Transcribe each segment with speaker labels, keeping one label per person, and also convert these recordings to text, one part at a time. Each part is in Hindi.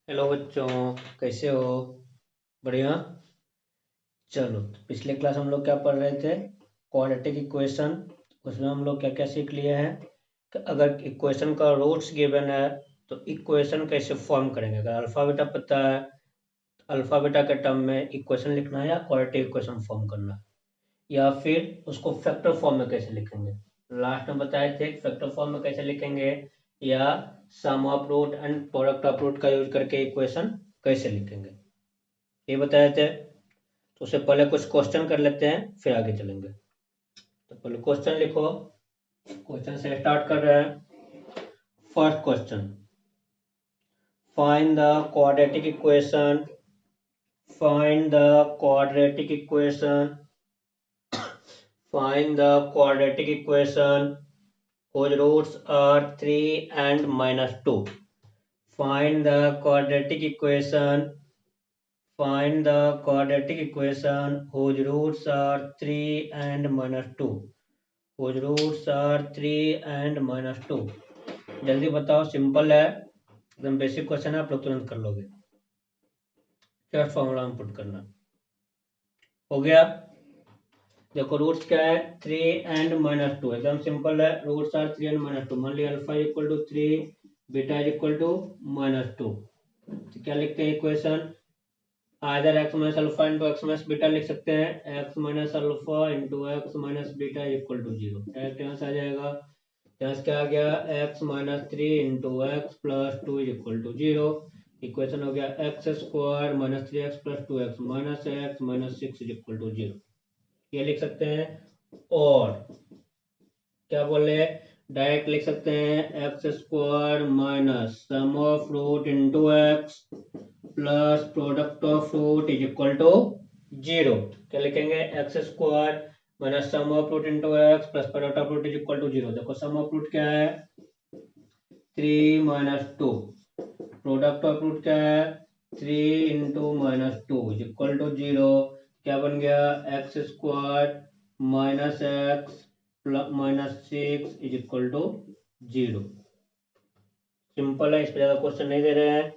Speaker 1: हेलो बच्चों, कैसे हो? बढ़िया। चलो, पिछले क्लास हम लोग क्या पढ़ रहे थे? Quadratic equation. उसमें हम लोग क्या क्या सीख लिए हैं कि अगर इक्वेशन का रूट्स गिवन है तो इक्वेशन कैसे फॉर्म करेंगे। अगर अल्फा बीटा पता है तो अल्फा बीटा के टर्म में इक्वेशन लिखना है या क्वाड्रेटिक इक्वेशन फॉर्म करना है, या फिर उसको फैक्टर फॉर्म में कैसे लिखेंगे। लास्ट में बताए थे फैक्टर फॉर्म में कैसे लिखेंगे, या sum of root and product of root का यूज करके इक्वेशन कैसे लिखेंगे, ये बताए थे। तो उससे पहले कुछ क्वेश्चन कर लेते हैं, फिर आगे चलेंगे। तो पहले क्वेश्चन लिखो। क्वेश्चन से स्टार्ट कर रहे हैं। First question, find the quadratic equation. Find the quadratic equation. Find the quadratic equation whose roots are 3 and minus 2. Find the quadratic equation. Find the quadratic equation whose roots are 3 and minus 2. Whose roots are 3 and minus 2. जल्दी बताओ, सिंपल है, एकदम बेसिक क्वेश्चन है, आप लोग तुरंत कर लोगे। क्या फॉर्मूला में पुट करना हो गया। देखो रूट्स क्या है, 3 एंड माइनस 2, एकदम सिंपल है। Roots are 3 and minus 2। मान लिया alpha equal to 3, beta equal to -2। तो क्या लिखते हैं equation? Either X minus alpha into x minus beta लिख सकते हैं। X minus alpha into x minus beta equal to 0। Direct यहाँ से आ जाएगा। यहाँ से क्या आ गया? X minus 3 into x plus 2 equal to 0। Equation हो गया x square minus 3x plus 2x minus X minus 6 equal to 0। ये लिख सकते हैं। और क्या बोले, डायरेक्ट लिख सकते हैं X square minus sum of root into x plus product of root is equal to 0। क्या लिखेंगे? X square minus sum of root into x plus product of root is equal to 0। देखो सम ऑफ रूट क्या है? 3 माइनस 2। प्रोडक्ट ऑफ रूट क्या है? 3 into minus 2 is equal to 0। क्या बन गया? X square minus X plus minus 6 is equal to 0। Simple है, इस पर ज़्यादा क्वेश्चन नहीं दे रहे हैं।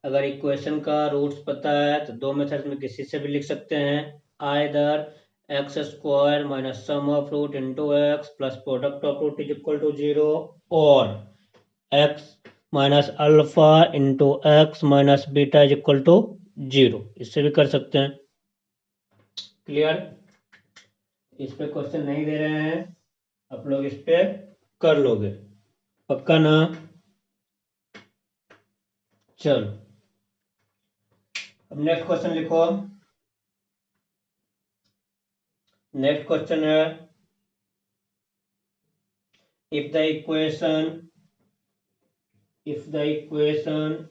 Speaker 1: अगर इक्वेशन का रूट्स पता है तो दो मेथड्स में किसी से भी लिख सकते हैं। Either X square minus sum of root into x plus product of root is equal to 0, और X minus alpha into x minus beta is equal to 0। इससे भी कर सकते हैं। क्लियर? इस पे क्वेश्चन नहीं दे रहे हैं, आप लोग इस पे कर लोगे, पक्का ना? चलो, अब नेक्स्ट क्वेश्चन लिखो। नेक्स्ट क्वेश्चन है, if the equation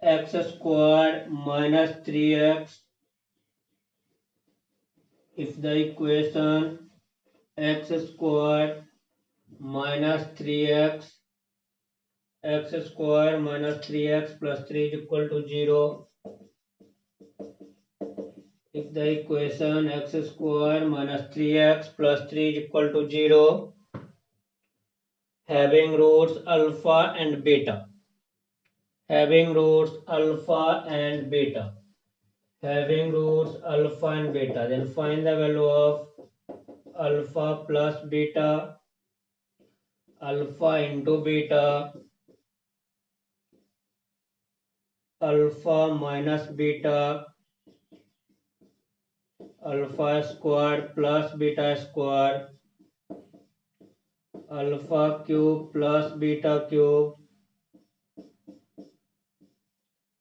Speaker 1: x square minus 3x, if the equation x square minus 3x, x square minus 3x plus 3 is equal to 0. If the equation x square minus 3x plus 3 is equal to 0, having roots alpha and beta, having roots alpha and beta, having roots alpha and beta, then find the value of alpha plus beta, alpha into beta, alpha minus beta, alpha square plus beta square, alpha cube plus beta cube,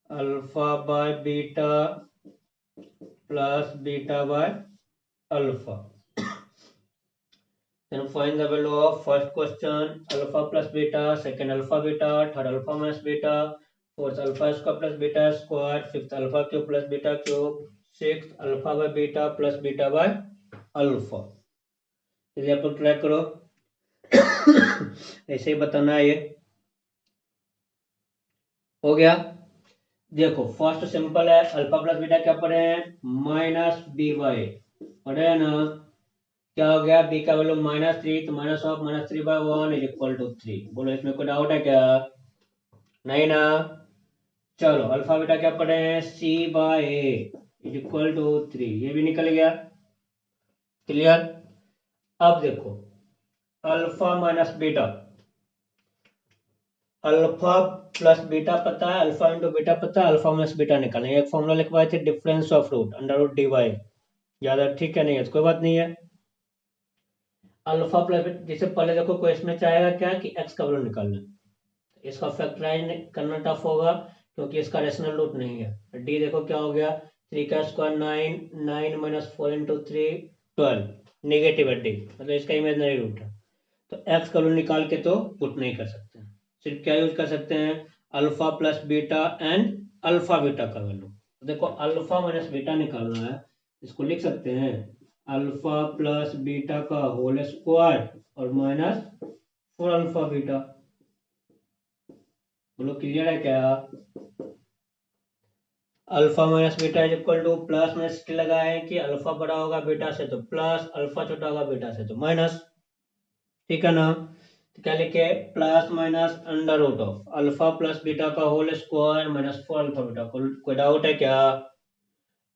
Speaker 1: alpha by beta plus beta by alpha. Then find the value of first question alpha plus beta, second alpha beta, third alpha minus beta, fourth alpha square plus beta square, fifth alpha cube plus beta cube, sixth alpha by beta plus beta by alpha. चलिए आप लोग ट्राई करो, ऐसे ही बताना है। ये हो गया। देखो फर्स्ट सिंपल है, अल्फा प्लस बीटा क्या पढ़े हैं? माइनस बी वाई पढ़े हैं ना? क्या हो गया? बी का वैल्यू -3, तो minus of -3/1 is equal to 3। बोलो इसमें कोई डाउट है क्या? नहीं ना। चलो अल्फा बीटा क्या पढ़े हैं, C by A is equal to 3, ये भी निकल गया। क्लियर। अब देखो alpha minus beta, alpha plus beta पता है, अल्फा इंटू बीटा पता है, अल्फा माइनस बीटा निकालना। एक फॉर्मूला लिखवाए थे, difference of root under root dy। याद है, ठीक है, नहीं है तो कोई बात नहीं है। अल्फा प्लस, जैसे पहले देखो क्वेश्चन में चाहेगा क्या कि एक्स का वैल्यू निकालना है, इसका फैक्टराइज करना टफ होगा क्योंकि इसका रेशनल रूट नहीं है। डी देखो क्या हो गया, 3 का स्क्वायर 9, 9 माइनस 4 इंटू 3 12, नेगेटिव है डी, मतलब इसका इमेजनरी रूट है। तो एक्स का वैल्यू निकाल के तो पुट नहीं कर सकते, सिर्फ क्या यूज कर सकते हैं, alpha plus beta and alpha beta का वैल्यू। देखो अल्फा माइनस बीटा निकालना है, इसको लिख सकते हैं अल्फा प्लस बीटा का होल स्क्वायर और माइनस 4 अल्फा बीटा। बोलो क्लियर है क्या। Alpha minus beta is equal to plus में लगाए कि अल्फा बड़ा होगा बीटा से तो प्लस, अल्फा छोटा होगा बीटा से तो माइनस, ठीक है ना। तो क्या लिखे, plus minus under root of alpha plus beta का whole square minus 4 alpha beta. कोई डाउट है क्या।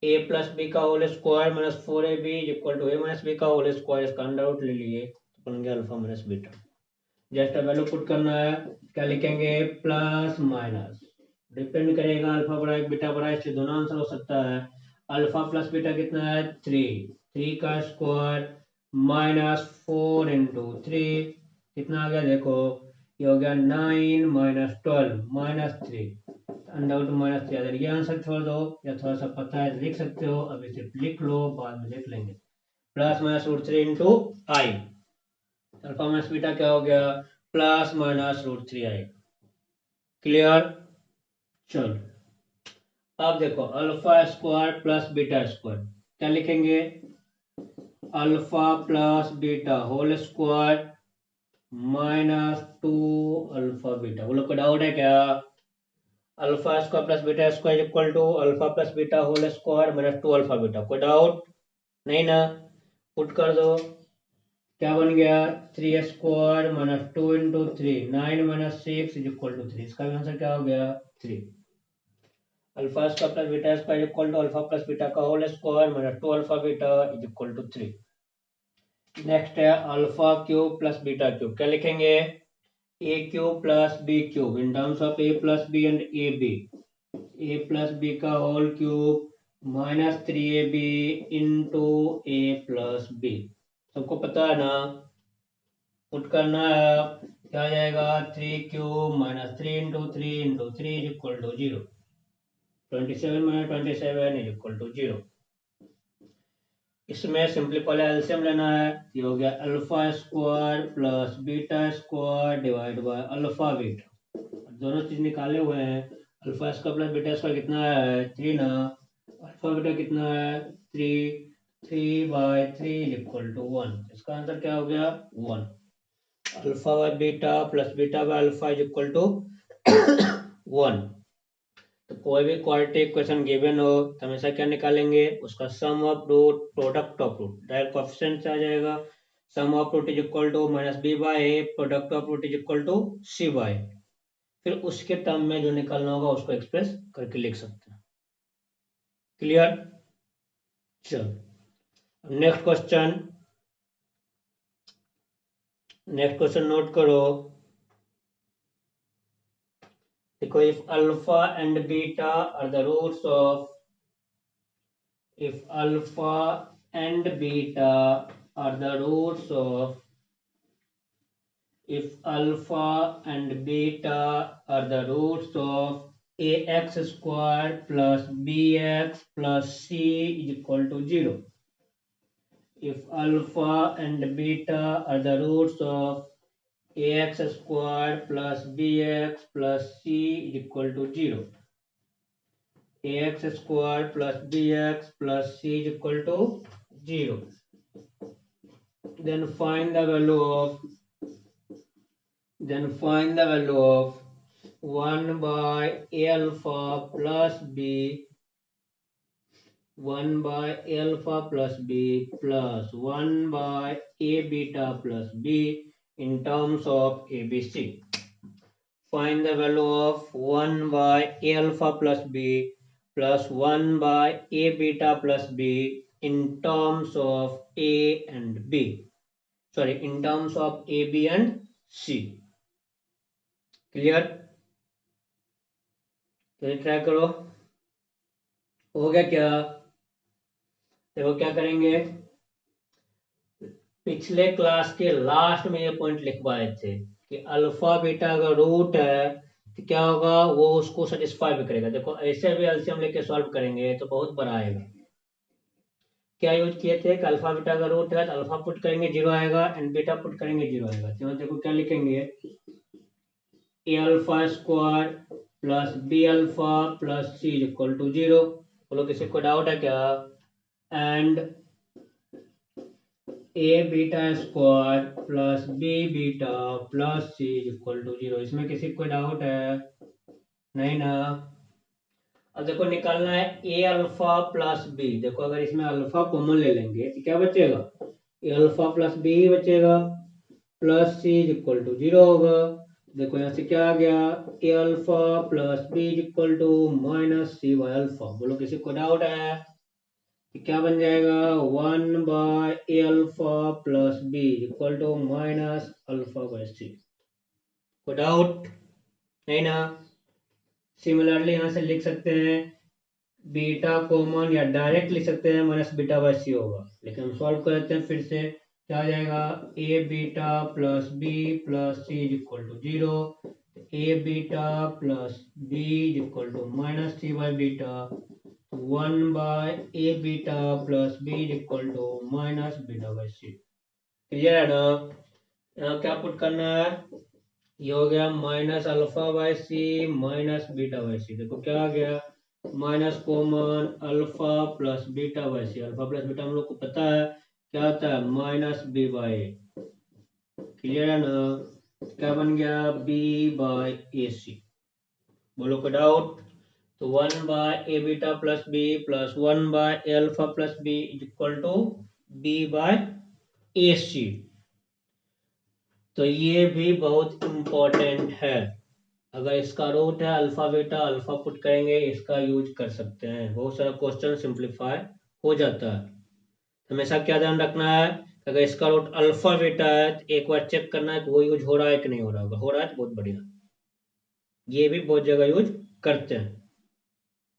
Speaker 1: ए प्लस बी का whole square minus 4ab equal to A minus B का होल स्क्वायर, इसका अंडर रूट ले लिए तो बन गया alpha minus beta. Just value put करना है, क्या लिखेंगे, प्लस माइनस, डिपेंड करेगा अल्फा बड़ा है बीटा बड़ा है, इसलिए दोनों आंसर हो सकता है। अल्फा प्लस बीटा कितना है 3, 3 का स्क्वायर माइनस 4 इंटू 3 कितना आ गया देखो, ये हो गया 9 minus 12 minus 3, under root minus 3। अगर ये आंसर छोड़ दो या थोड़ा सा पता है तो लिख सकते हो, अभी सिर्फ लिख लो बाद में देख लेंगे। Plus minus root 3 into I, alpha minus beta क्या हो गया, plus minus root 3 I. Clear. चलो अब देखो alpha square plus beta square क्या लिखेंगे, alpha plus beta whole square minus 2 alpha beta. वो लोग को डाउट है क्या, alpha square plus beta square equal to alpha plus beta whole square minus 2 alpha beta. कोई डाउट नहीं ना, पुट कर दो, क्या बन गया 3 square minus 2 into 3, 9 minus 6 is equal to 3। इसका आंसर क्या हो गया 3। Alpha square plus beta square equal to alpha plus beta का whole square minus 2 alpha beta is equal to 3। Next है alpha cube plus beta cube, क्या लिखेंगे, A cube plus B cube in terms of A plus B and A B, A plus B का whole cube minus 3ab into ए प्लस बी। सबको पता है ना, पुट करना है, क्या आ जाएगा 3 cube minus 3 into 3 into 3 is equal to 0, 27 minus 27 is equal to 0। इसमें सिंपली पहले एलसीएम लेना है, ये हो गया alpha square plus beta square divide by alpha beta, दोनों चीज निकाले हुए हैं। Alpha square plus beta square कितना है 3 ना, अल्फा बीटा कितना है 3, 3/3 इक्वल टू 1। इसका आंसर क्या हो गया 1। Alpha by beta plus beta by alpha is equal to 1। तो कोई भी क्वाड्रेटिक इक्वेशन गिवन हो तो हमेशा क्या निकालेंगे, उसका sum of root product of root, direct coefficient से आ जाएगा। Sum of root is equal to minus B by A, product of root is equal to C by, फिर उसके टर्म में जो निकालना होगा उसको एक्सप्रेस करके लिख सकते हैं। क्लियर। चलो next question, next question note करो। देखो if alpha and beta are the roots of, if alpha and beta are the roots of, if alpha and beta are the roots of ax square plus bx plus c is equal to 0, if alpha and beta are the roots of ax square plus bx plus c is equal to 0, ax square plus bx plus c is equal to 0, then find the value of, then find the value of 1 by a alpha plus b, 1 by a alpha plus b plus 1 by a beta plus b in terms of abc. find the value of 1 by A alpha plus B plus 1 by A beta plus B in terms of A and B. Sorry, in terms of A, B and C. Clear? तो ट्राई करो. हो गया क्या? देखो क्या करेंगे, पिछले क्लास के लास्ट में ये पॉइंट लिखवाए थे कि अल्फा बीटा अगर रूट है तो क्या होगा, वो उसको सेटिस्फाई भी करेगा. देखो ऐसे भी एलसीएम लेके सॉल्व करेंगे तो बहुत बड़ा आएगा. क्या यूज किए थे कि अल्फा बीटा का रूट है तो अल्फा पुट करेंगे 0 आएगा एंड बीटा पुट करेंगे 0 आएगा. तो देखो क्या लिखेंगे, A alpha square plus B alpha plus C equal to 0. बोलो किसी को डाउट है क्या? And A beta square plus B beta plus C equal to 0. इसमें किसी को डाउट है? नहीं ना. अब देखो निकालना है ए अल्फा प्लस बी. देखो अगर इसमें अल्फा कॉमन ले लेंगे तो क्या बचेगा, ए अल्फा प्लस बी ही बचेगा प्लस सी इक्वल टू 0 होगा. देखो यहाँ से क्या आ गया, A alpha plus B equal to minus C by alpha. बोलो किसी को डाउट है? क्या बन जाएगा, 1 by A alpha plus B equal to minus alpha by C. को डाउट? नहीं ना. सिमिलरली यहाँ से लिख सकते हैं बीटा कॉमन, या डायरेक्ट लिख सकते हैं माइनस बीटा बाय सी होगा. लेकिन हम सॉल्व करते हैं फिर से. क्या आ जाएगा, A beta plus B plus C equal to 0. A beta plus B equal to minus C by beta 1 by A beta plus B equal to minus beta by C. Clear है ना? यहाँ क्या पुट करना है, ये हो गया minus alpha by c minus beta by c. देखो क्या आ गया, minus common alpha plus beta by c. Alpha plus beta हम लोग को पता है क्या आता है, minus B by a. Clear है ना? क्या बन गया, बी बाय ए सी. बोलो कोई डाउट? तो 1 by A beta plus B plus 1 by A alpha plus B equal to b by a c. तो ये भी बहुत इंपॉर्टेंट है. अगर इसका रूट है अल्फा बीटा, अल्फा पुट करेंगे, इसका यूज कर सकते हैं. बहुत सारा क्वेश्चन सिंप्लीफाई हो जाता है. हमेशा क्या ध्यान रखना है, अगर इसका रूट अल्फा बीटा है तो एक बार चेक करना है कि वो यूज हो रहा है कि नहीं हो रहा. हो रहा है तो बहुत बढ़िया. ये भी बहुत जगह यूज करते हैं.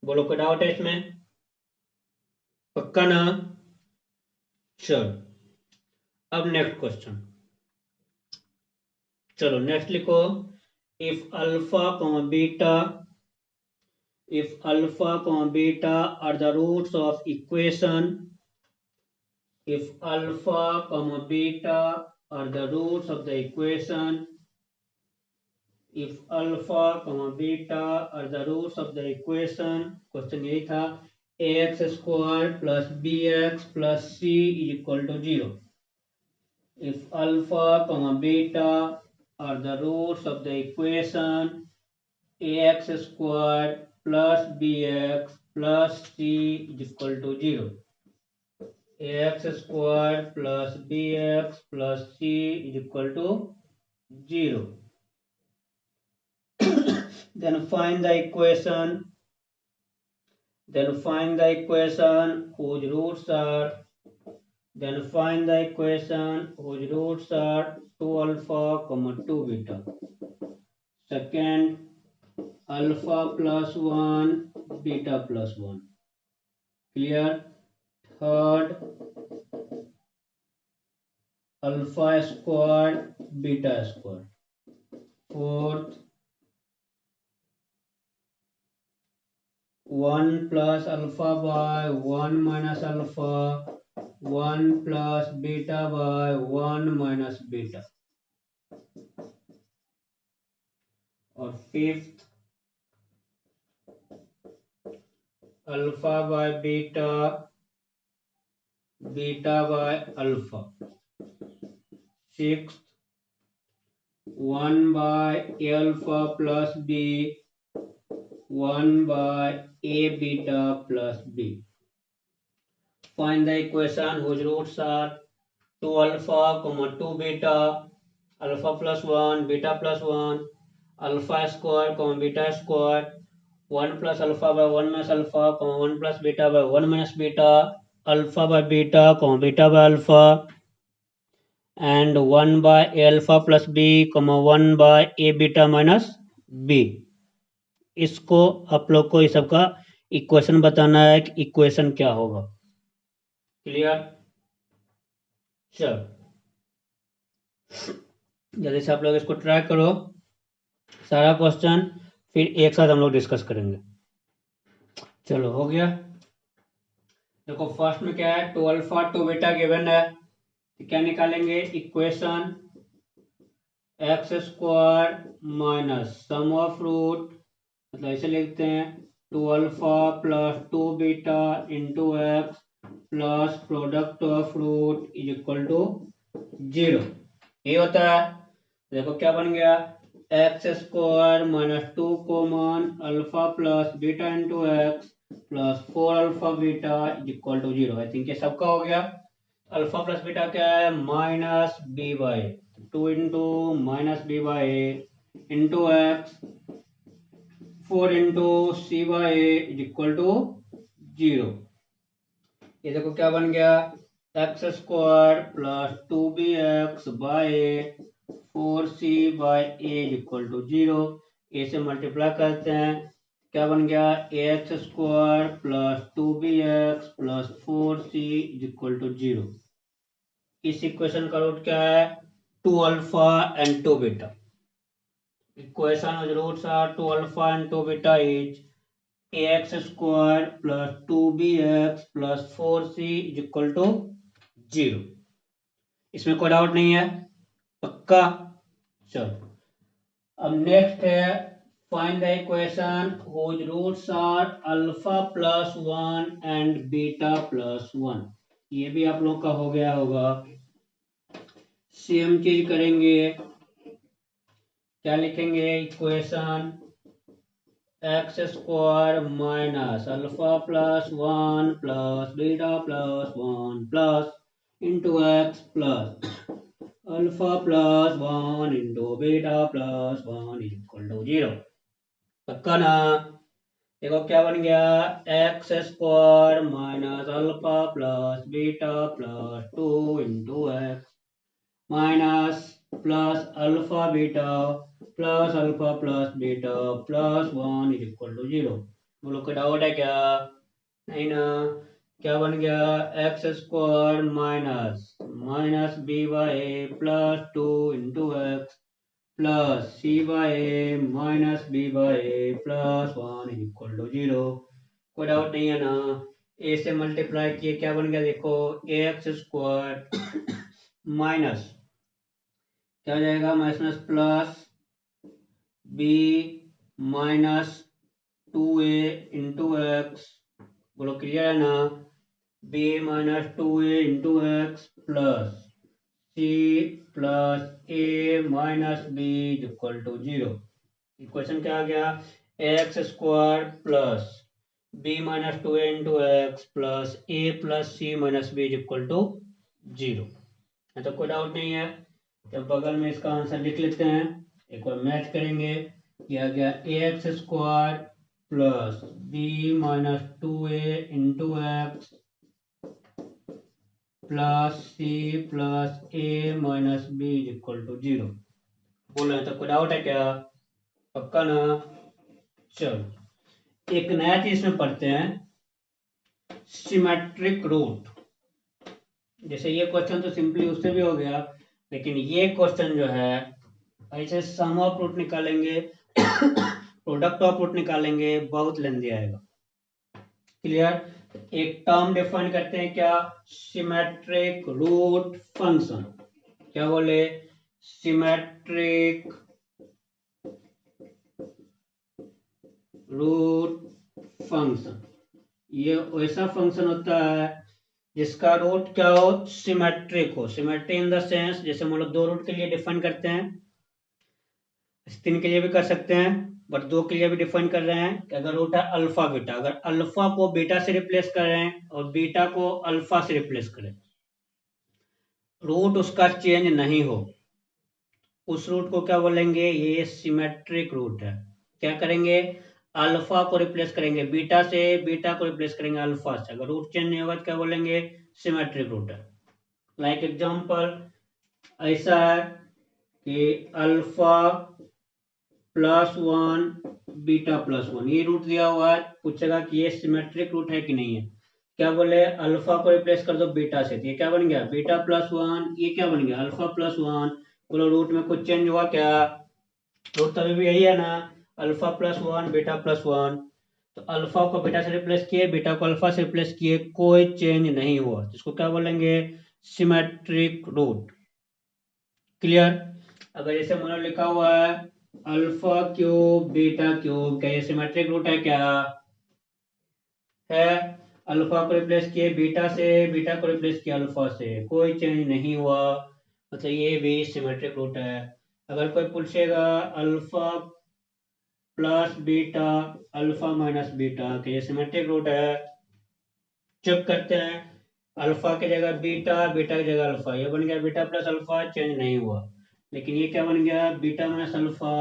Speaker 1: बोलो कोई डाउट है इसमें? पक्का ना? चलो अब नेक्स्ट क्वेश्चन. चलो नेक्स्ट लिखो, if alpha beta are the roots of equation, if alpha beta are the roots of the equation, if alpha beta are the roots of the equation, question यही था, ax square plus bx plus c equal to 0. if alpha beta are the roots of the equation, ax square plus bx plus c equal to 0. ax square plus bx plus c is equal to 0. Then find the equation whose roots are 2 alpha comma 2 beta. Second, alpha plus 1 beta plus 1. Clear? Third, alpha squared beta squared. Fourth, 1 plus alpha by 1 minus alpha, 1 plus beta by 1 minus beta. और fifth, alpha by beta, beta by alpha. Sixth, 1 by a alpha plus b, 1 by a beta plus b. Find the equation whose roots are 2 alpha comma 2 beta, alpha plus 1 beta plus 1, alpha square comma beta square, 1 plus alpha by 1 minus alpha comma 1 plus beta by 1 minus beta, alpha by beta comma beta by alpha, and 1 by A alpha plus b comma 1 by A beta minus b. इसको आप लोग को इस सब का इक्वेशन बताना है कि इक्वेशन क्या होगा। क्लियर? चलो जल्दी से आप लोग इसको ट्राई करो सारा क्वेश्चन, फिर एक साथ हम लोग डिस्कस करेंगे। चलो हो गया। देखो फर्स्ट में क्या है, 2 अल्फा 2 बीटा गिवन है, तो क्या निकालेंगे equation x square minus sum of root, मतलब ऐसे लिखते हैं 2 alpha plus 2 beta into x plus product of root is equal to 0। ये होता है। देखो क्या बन गया, x square minus 2 common alpha plus beta into x plus 4 alpha beta is equal to 0। I think ये सबका हो गया। अल्फा प्लस बीटा क्या है, minus b by 2 into minus b by into x 4 into c by a is equal to 0। ये देखो क्या बन गया, x square plus 2bx by 4c by a is equal to 0। A से मल्टीप्लाई करते हैं, क्या बन गया, x square plus 2bx plus 4c is equal to 0। इस इक्वेशन का रूट क्या है, 2 alpha and 2 beta. Equation with roots are 2 alpha and 2 beta is ax square plus 2bx plus 4c is equal to 0। इसमें कोई डाउट नहीं है, पक्का? चलो अब नेक्स्ट है, find the equation whose roots are alpha plus 1 and beta plus 1। ये भी आप लोग का हो गया होगा। सेम चीज करेंगे, क्या लिखेंगे, equation x square minus alpha plus 1 plus beta plus 1 plus into x plus alpha plus 1 into beta plus 1 equal to 0। पक्का ना? देखो क्या बन गया, x square minus alpha plus beta plus 2 into x minus plus alpha beta plus alpha plus beta plus 1 is equal to 0। वो लोग का डाउट है क्या? नहीं ना। क्या बन गया, x square minus minus b by a plus 2 into x plus c by a minus b by a plus 1 is equal to 0। कोई डाउट नहीं है ना। ए से मल्टीप्लाई किए क्या बन गया, देखो ए एक्स स्क्वायर माइनस क्या हो जाएगा, minus plus b minus 2a into x, बोलो क्लियर है ना, b minus 2a into x plus c plus a minus b equal to 0। Equation क्या आ गया, x square plus b minus 2a into x plus a plus c minus b equal to 0। तो कोई डाउट नहीं है। तो बगल में इसका आंसर लिख लेते हैं, एक बार मैच करेंगे। किया गया a x square plus b minus 2a into x plus c plus a minus b equal to 0। बोल रहे तो कोई डाउट है क्या? पक्का ना? चलो एक नया चीज में पढ़ते हैं, सिमेट्रिक रूट। जैसे ये क्वेश्चन तो सिंपली उससे भी हो गया, लेकिन ये क्वेश्चन जो है ऐसे सम ऑफ रूट निकालेंगे प्रोडक्ट ऑफ रूट निकालेंगे, बहुत लेंदी आएगा। क्लियर? एक टर्म डिफाइन करते हैं, क्या, सिमेट्रिक रूट फंक्शन। क्या बोले, सिमेट्रिक रूट फंक्शन। ये वैसा फंक्शन होता है जिसका रूट क्या हो, सिमेट्रिक हो। सिमेट्रिक इन द सेंस, जैसे हम लोग 2 रूट के लिए डिफाइन करते हैं, 3 के लिए भी कर सकते हैं, बट 2 के लिए भी डिफाइन कर रहे हैं कि अगर रूट है अल्फा बीटा, अगर अल्फा को बीटा से रिप्लेस कर रहे हैं और बीटा को अल्फा से रिप्लेस करें, रूट उसका चेंज नहीं हो, उस रूट को क्या बोलेंगे, ये सिमेट्रिक रूट है। क्या करेंगे, अल्फा को रिप्लेस करेंगे बीटा से, बीटा को रिप्लेस करेंगे अल्फा से। अगर रूट चेंज नहीं होगा तो क्या बोलेंगे, सिमेट्रिक रूट है। लाइक एग्जांपल ऐसा है कि alpha plus one beta plus one, ये रूट दिया हुआ है, पूछेगा कि ये सिमेट्रिक रूट है कि नहीं है। क्या बोले, अल्फा को रिप्लेस कर दो बीटा से, तो ये क्या बन गया, बीटा प्लस वन। ये क्या बन गया, अल्फा प्लस वन। बोलो रूट में कुछ चेंज हुआ क्या, रूट तो अभी भी यही है ना, alpha plus one beta plus one. तो अल्फा को बीटा से रिप्लेस किए, बीटा को अल्फा से रिप्लेस किए, कोई चेंज नहीं हुआ, इसको क्या बोलेंगे, सिमेट्रिक रूट। क्लियर। अगर जैसे मैंने लिखा हुआ है अल्फा क्यूब बीटा क्यूब, क्या ये सिमेट्रिक रूट है, क्या है। अल्फा को रिप्लेस किए बीटा से, बीटा को रिप्लेस किया अल्फा से, कोई चेंज नहीं हुआ, मतलब ये भी सिमेट्रिक रूट है। अगर कोई पूछेगा alpha plus beta alpha minus beta, क्या ये सिमेट्रिक रूट है, चेक करते हैं। अल्फा की जगह बीटा, बीटा की जगह अल्फा, ये बन गया बीटा प्लस अल्फा, चेंज नहीं हुआ। लेकिन ये क्या बन गया, बीटा माइनस अल्फा,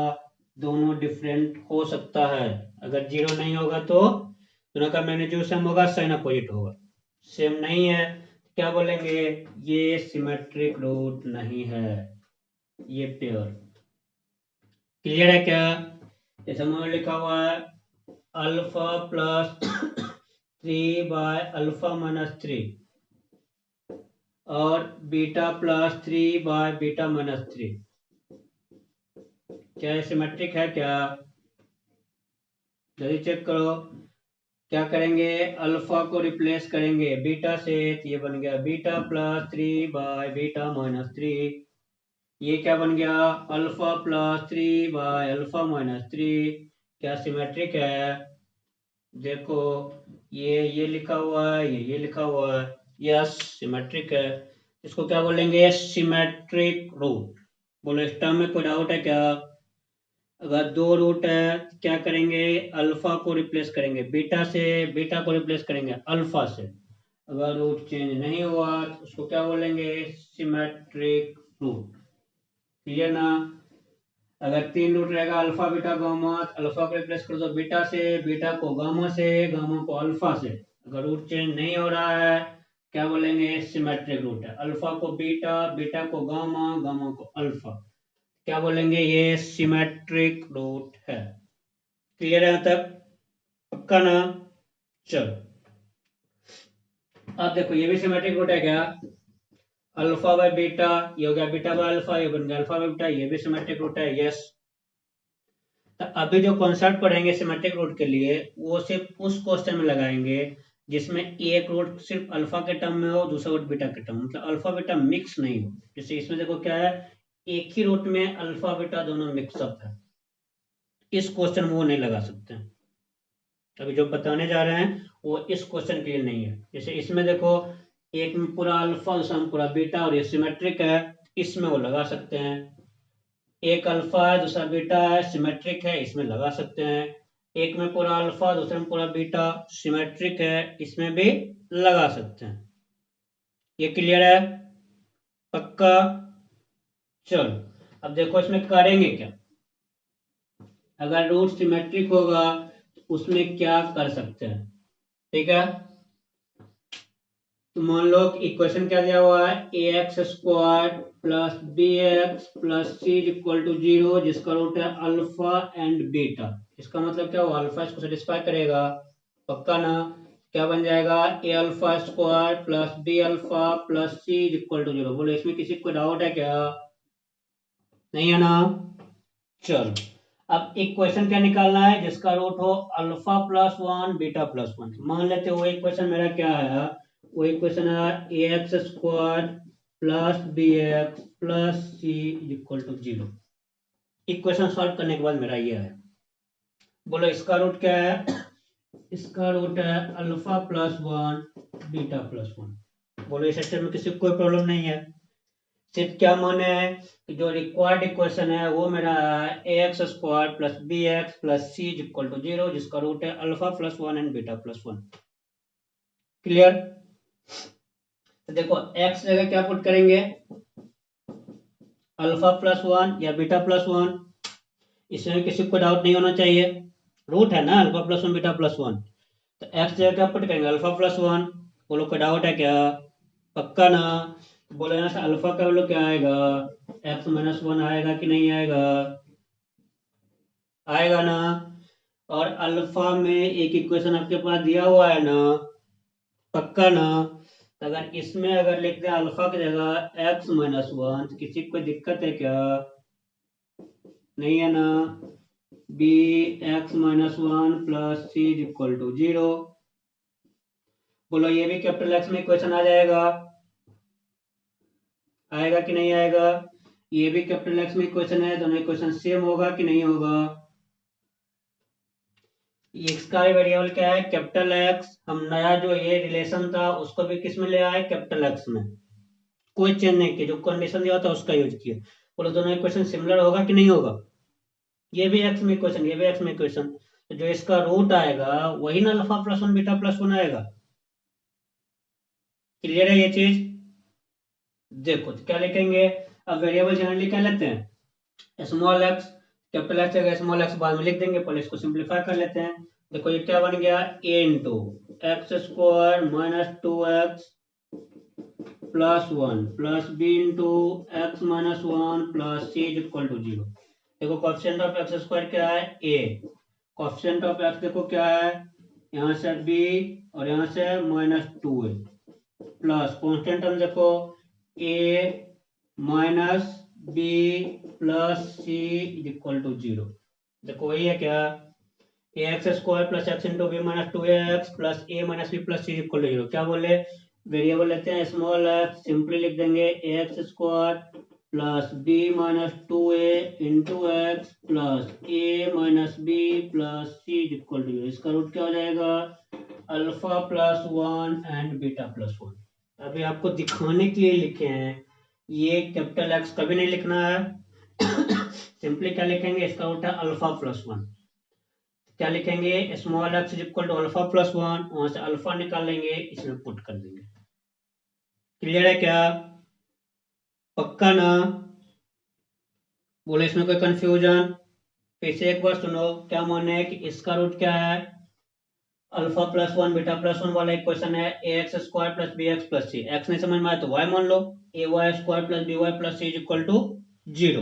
Speaker 1: दोनों डिफरेंट हो सकता है। अगर जीरो नहीं होगा तो दोनों का मैग्नीट्यूड सेम होगा, साइन अपोजिट होगा। सेम नहीं है, क्या बोलेंगे, ये सिमेट्रिक रूट नहीं है, ये पेयर। क्लियर है क्या। जैसे मैंने लिखा हुआ है alpha plus three by alpha minus three, और beta plus three by beta minus three, क्या ये सिमेट्रिक है, क्या जल्दी चेक करो। क्या करेंगे, अल्फा को रिप्लेस करेंगे बीटा से, तो ये बन गया beta plus three by beta minus three. ये क्या बन गया, alpha plus three by alpha minus three. क्या सिमेट्रिक है, देखो ये लिखा हुआ है, ये लिखा हुआ है, यस सिमेट्रिक है। इसको क्या बोलेंगे, सिमेट्रिक रूट। बोलो इस टर्म में कोई डाउट है क्या। अगर दो रूट है तो क्या करेंगे, अल्फा को रिप्लेस करेंगे बीटा से, बीटा को रिप्लेस करेंगे अल्फा से। अगर रूट चेंज नहीं हुआ तो उसको क्या बोलेंगे, सिमेट्रिक रूट। क्लियर ना। अगर तीन रूट रहेगा अल्फा बीटा गामा, अल्फा को रिप्लेस कर दो बीटा से, बीटा को गामा से, गामा को अल्फा से। अगर रूट चेंज नहीं हो रहा है क्या बोलेंगे, सिमेट्रिक रूट है। अल्फा को बीटा, बीटा को गामा, गामा को अल्फा, क्या बोलेंगे, ये सिमेट्रिक रूट है। क्लियर है यहाँ तक, पक्का ना। चलो अब देखो ये भी सिमेट्रिक रूट है क्या, अल्फा बाय बीटा, ये हो गया बीटा बाय अल्फा, ये बन गया अल्फा बाय बीटा, ये भी सिमेट्रिक रूट है, यस। तो अभी जो कॉन्सेप्ट पढ़ेंगे सिमेट्रिक रूट के लिए, वो सिर्फ उस क्वेश्चन में लगाएंगे जिसमें एक रूट सिर्फ अल्फा के टर्म में हो, दूसरा रूट बीटा के टर्म, मतलब अल्फा बीटा मिक्स नहीं हो। जैसे इसमें देखो क्या है, एक ही रूट में अल्फा बीटा दोनों मिक्सअप है, इस क्वेश्चन में वो नहीं लगा सकते हैं। अभी जो बताने जा रहे हैं वो इस क्वेश्चन के लिए नहीं है। जैसे इसमें देखो एक में पूरा अल्फा, दूसरा में पूरा बीटा, और ये सिमेट्रिक है, इसमें वो लगा सकते हैं। एक अल्फा है दूसरा बीटा है, सिमेट्रिक है, इसमें लगा सकते हैं। एक में पूरा अल्फा दूसरे में पूरा बीटा, सिमेट्रिक है, इसमें भी लगा सकते हैं। ये क्लियर है, पक्का। चलो अब देखो इसमें करेंगे क्या। अगर रूट सिमेट्रिक होगा तो उसमें क्या कर सकते हैं, ठीक है। तो मान लो इक्वेशन क्या दिया हुआ है, a x square plus b x plus C equal to zero, जिसका रूट है अल्फा एंड बीटा। इसका मतलब क्या हुआ, अल्फा इसको सेटिस्फाई करेगा, पक्का ना। क्या बन जाएगा, a alpha square plus B alpha plus C equal to zero. बोलो इसमें किसी को डाउट है क्या, नहीं है ना। चलो अब इक्वेशन क्या निकालना है, जिसका रूट हो alpha plus one beta plus one. मान लेते हो इक्वेशन मेरा क्या है, वो इक्वेशन है a x square plus b x plus C equal to zero. Equation solve करने के बाद मेरा ये है। बोलो इसका रूट क्या है, इसका रूट है alpha plus one beta plus one. बोलो इस सेक्शन में किसी को कोई प्रॉब्लम नहीं है। सिर्फ क्या माने है कि जो रिक्वायर्ड इक्वेशन है वो मेरा है a x square plus b x plus C equal to zero, जिसका रूट है alpha plus one and beta plus one. Clear. तो देखो एक्स जगह क्या पुट करेंगे, अल्फा प्लस वन या बीटा प्लस वन, इसमें किसी को डाउट नहीं होना चाहिए। रूट है ना alpha plus one beta plus one, तो एक्स जगह क्या पुट करेंगे अल्फा प्लस वन। बोलो कोई डाउट है क्या? पक्का ना? बोलो यहाँ से अल्फा का वैल्यू क्या आएगा, एक्स माइनस वन आएगा कि नहीं आएगा? आएगा ना। और अल्फा में एक इक्वेशन आपके पास दिया हुआ है ना, पक्का ना? तो अगर इसमें अगर लिख दें अल्फा की जगह एक्स माइनस वन, तो किसी को कोई दिक्कत है क्या? नहीं है ना। B x minus one plus c is equal to zero. बोलो ये भी कैपिटल एक्स में इक्वेशन आ जाएगा, आएगा कि नहीं आएगा? ये भी कैपिटल एक्स में इक्वेशन है, दोनों इक्वेशन सेम होगा कि नहीं होगा? इसका वेरिएबल क्या है कैपिटल एक्स। हम नया जो ये रिलेशन था उसको भी किस में ले आए कैपिटल एक्स में, कोई चेंज नहीं किया, जो कंडीशन दिया था उसका यूज किया। बोलो दोनों इक्वेशन सिमिलर होगा कि नहीं होगा? ये भी एक्स में इक्वेशन, ये भी एक्स में इक्वेशन, तो जो इसका रूट आएगा वही ना alpha plus one beta plus one आएगा। क्लियर है ये चीज? देखो तो क्या लिखेंगे, अब वेरिएबल जनरली क्या लेते हैं स्मॉल एक्स, कैपिटल एक्स जगह स्मॉल एक्स बाद में लिख देंगे, पहले इसको सिंप्लीफाई कर लेते हैं। देखो ये क्या बन गया a into x square minus two x plus one plus b into x minus one plus c is equal to zero. देखो कोएफिशिएंट ऑफ एक्स स्क्वायर क्या है ए, कोएफिशिएंट ऑफ एक्स देखो क्या है, यहाँ से बी और यहाँ से minus two a plus constant term देखो a minus b plus c is equal to zero. देखो वही है क्या, a x square plus x into b minus two x plus a minus b plus C equal to zero. क्या बोले, वेरिएबल लेते हैं स्मॉल एक्स, सिंपली लिख देंगे a x square plus b minus two a into x plus a minus b plus C equal to zero. इसका रूट क्या हो जाएगा alpha plus one and beta plus one. अभी आपको दिखाने के लिए लिखे हैं, ये कैपिटल एक्स कभी नहीं लिखना है सिंपली क्या लिखेंगे इसका रूट है अल्फा प्लस वन। क्या लिखेंगे small x equal to alpha plus one, वहां से अल्फा निकाल लेंगे इसमें पुट कर देंगे। क्लियर है क्या? पक्का ना? बोले इसमें कोई कंफ्यूजन? फिर से एक बार सुनो, क्या माने है कि इसका रूट क्या है alpha plus one beta plus one वाला इक्वेशन है a x square plus b x plus c. X नहीं समझ में आया तो वाई मान लो, a y square plus b y plus c is equal to zero.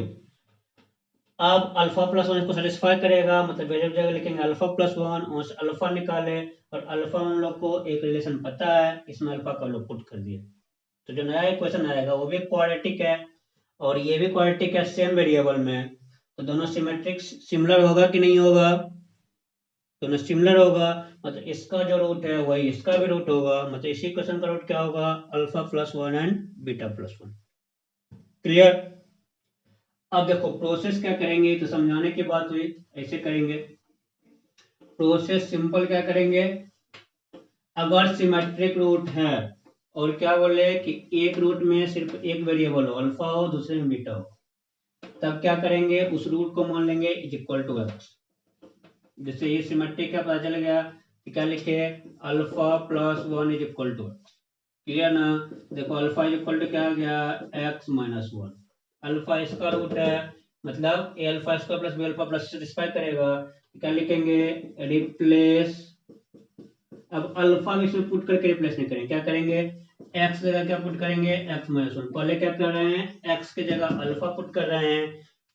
Speaker 1: अब अल्फा प्लस वन इसको सेटिस्फाई करेगा, मतलब वेरिएबल जगह लिखेंगे अल्फा प्लस वन, और से अल्फा निकाले, और अल्फा हम लोग को एक रिलेशन पता है, इसमें अल्फा का लोग पुट कर दिए, तो जो नया इक्वेशन आएगा वो भी क्वाड्रेटिक है और ये भी क्वाड्रेटिक है सेम वेरिएबल में, तो दोनों सिमेट्रिक सिमिलर होगा कि नहीं होगा? दोनों सिमिलर होगा, मतलब इसका जो रूट है वही इसका भी रूट होगा, मतलब इसी इक्वेशन का रूट क्या होगा alpha plus one and beta plus one. Clear? अब देखो प्रोसेस क्या करेंगे, तो समझाने की बात हुई, ऐसे करेंगे प्रोसेस सिंपल। क्या करेंगे, अगर सिमेट्रिक रूट है और क्या बोले कि एक रूट में सिर्फ एक वेरिएबल हो अल्फा हो दूसरे में बीटा हो, तब क्या करेंगे उस रूट को मान लेंगे इज इक्वल टू एक्स। जैसे ये सिमेट्रिक का पता चल गया कि क्या लिखे alpha plus one is equal to x. Clear ना? देखो अल्फा इज इक्वल टू क्या आ गया एक्स माइनस वन, अल्फा इसका रूट है, मतलब a alpha square plus B alpha plus satisfy करेगा, क्या लिखेंगे रिप्लेस। अब अल्फा में इसमें पुट करके रिप्लेस नहीं करेंगे, क्या करेंगे एक्स जगह क्या पुट करेंगे एक्स माइनस वन। पहले क्या कर रहे हैं एक्स की जगह अल्फा पुट कर रहे हैं,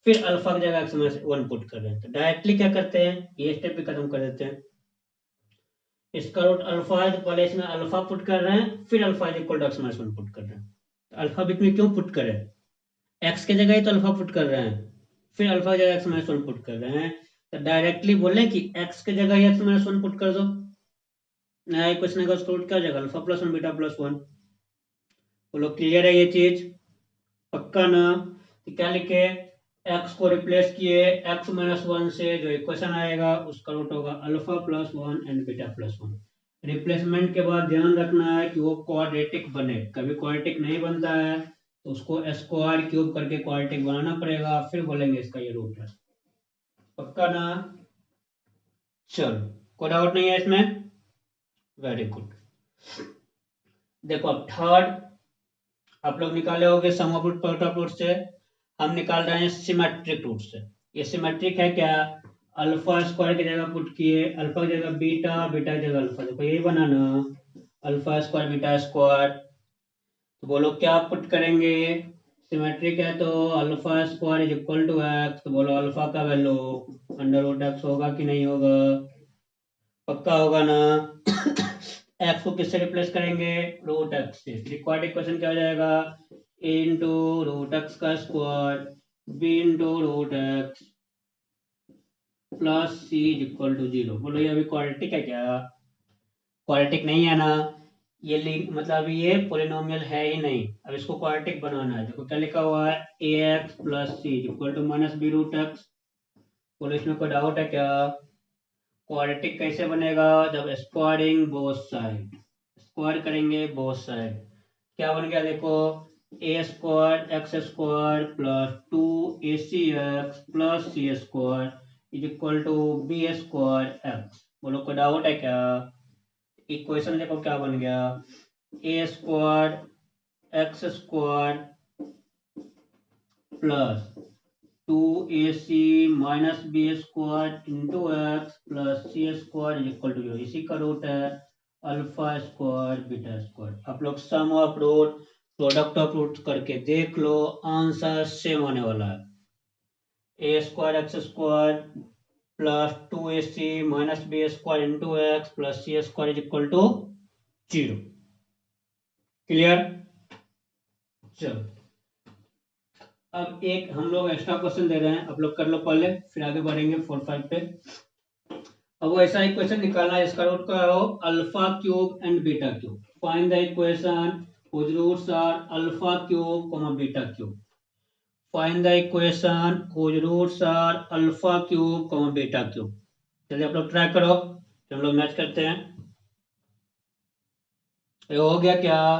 Speaker 1: फिर अल्फा की जगह एक्स माइनस वन पुट कर रहे हैं, तो डायरेक्टली क्या करते हैं ये स्टेप भी खत्म कर देते हैं। इसका रूट अल्फा है तो पहले इसमें अल्फा पुट कर रहे हैं, फिर alpha is equal to x minus one put कर रहे हैं। तो अल्फा बीच में क्यों पुट करें, एक्स की जगह ही तो अल्फा पुट कर रहे हैं, फिर अल्फा की जगह एक्स माइनस वन पुट कर रहे हैं, तो डायरेक्टली बोले कि एक्स की जगह ही एक्स माइनस वन पुट कर दो, नया इक्वेशन का उसका रूट क्या हो जाएगा alpha plus one beta plus one. बोलो क्लियर है ये चीज? पक्का ना? तो क्या लिखे एक्स को रिप्लेस किए एक्स माइनस वन से, जो इक्वेशन आएगा उसका रूट होगा alpha plus one and beta plus one. Replacement के बाद ध्यान रखना है कि वो क्वाड्रेटिक बने, कभी क्वाड्रेटिक नहीं बनता है तो उसको स्क्वायर क्यूब करके क्वाड्रेटिक बनाना पड़ेगा, फिर बोलेंगे इसका ये रूट है। पक्का ना? चलो कोई डाउट नहीं है इसमें, वेरी गुड। देखो अब थर्ड आप लोग निकाले होंगे sum of root product of root से, हम निकाल रहे हैं सिमेट्रिक रूट से। ये सिमेट्रिक है क्या, अल्फा स्क्वायर की जगह पुट किए, अल्फा की जगह बीटा, बीटा की जगह अल्फा, देखो यही बना ना, अल्फा स्क्वायर बीटा स्क्वायर। तो बोलो क्या पुट करेंगे, सिमेट्रिक है तो alpha square is equal to x, तो बोलो अल्फा का वैल्यू अंडर रूट एक्स होगा कि नहीं होगा, पक्का होगा ना। एक्स को किससे रिप्लेस करेंगे, रूट एक्स से। रिक्वायर्ड इक्वेशन क्या हो जाएगा, ए इंटू रूट एक्स का square b into root x plus c is equal to 0। बोलो ये अभी क्वाड्रेटिक है क्या, क्वाड्रेटिक नहीं है ना, ये मतलब ये पोलिनोमियल है ही नहीं। अब इसको क्वाड्रेटिक बनाना है, देखो क्या लिखा हुआ है, a x plus c is equal to minus b root x. बोलो इसमें कोई डाउट है क्या, क्वाड्रेटिक कैसे बनेगा, जब स्क्वायरिंग बोथ साइड, स्क्वायर करेंगे बोथ साइड। क्या बन गया देखो, a square x square plus 2ac x plus c square is equal to b square x. बोलो कोई डाउट है क्या, इक्वेशन देखो क्या बन गया, a square x square plus 2ac minus b square into x plus c square is equal to 0। इसी का रूट है अल्फा स्क्वायर बीटा स्क्वायर। आप लोग sum of root product of root करके देख लो, आंसर सेम आने वाला है। A square x square plus 2ac minus b square into x plus c square is equal to 0। Clear, चलो अब एक हम लोग एक्स्ट्रा क्वेश्चन दे रहे हैं, आप लोग कर लो पहले, फिर आगे बढ़ेंगे 4-5 पे। अब वो ऐसा इक्वेशन निकालना है, इसका रूट का हो alpha cube and beta cube. Find the equation whose roots are alpha cube comma beta cube. Find the equation whose roots are alpha cube comma beta cube. चलिए आप लोग ट्राई करो, हम लोग मैच करते हैं। ये हो गया क्या,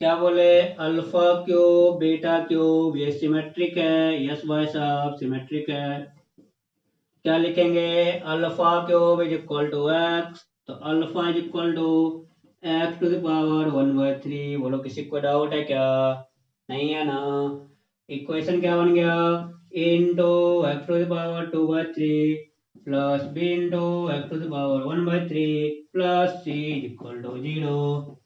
Speaker 1: क्या बोले, अल्फा क्यूब बीटा क्यूब, ये सिमेट्रिक है, यस भाई साहब सिमेट्रिक है। क्या लिखेंगे, alpha cube is equal to x, तो alpha is equal to x to the power 1/3। बोलो किसी को डाउट है क्या, नहीं है ना। इक्वेशन क्या बन गया, a into x to the power 2/3 plus b into x to the power 1/3 plus c is equal to 0।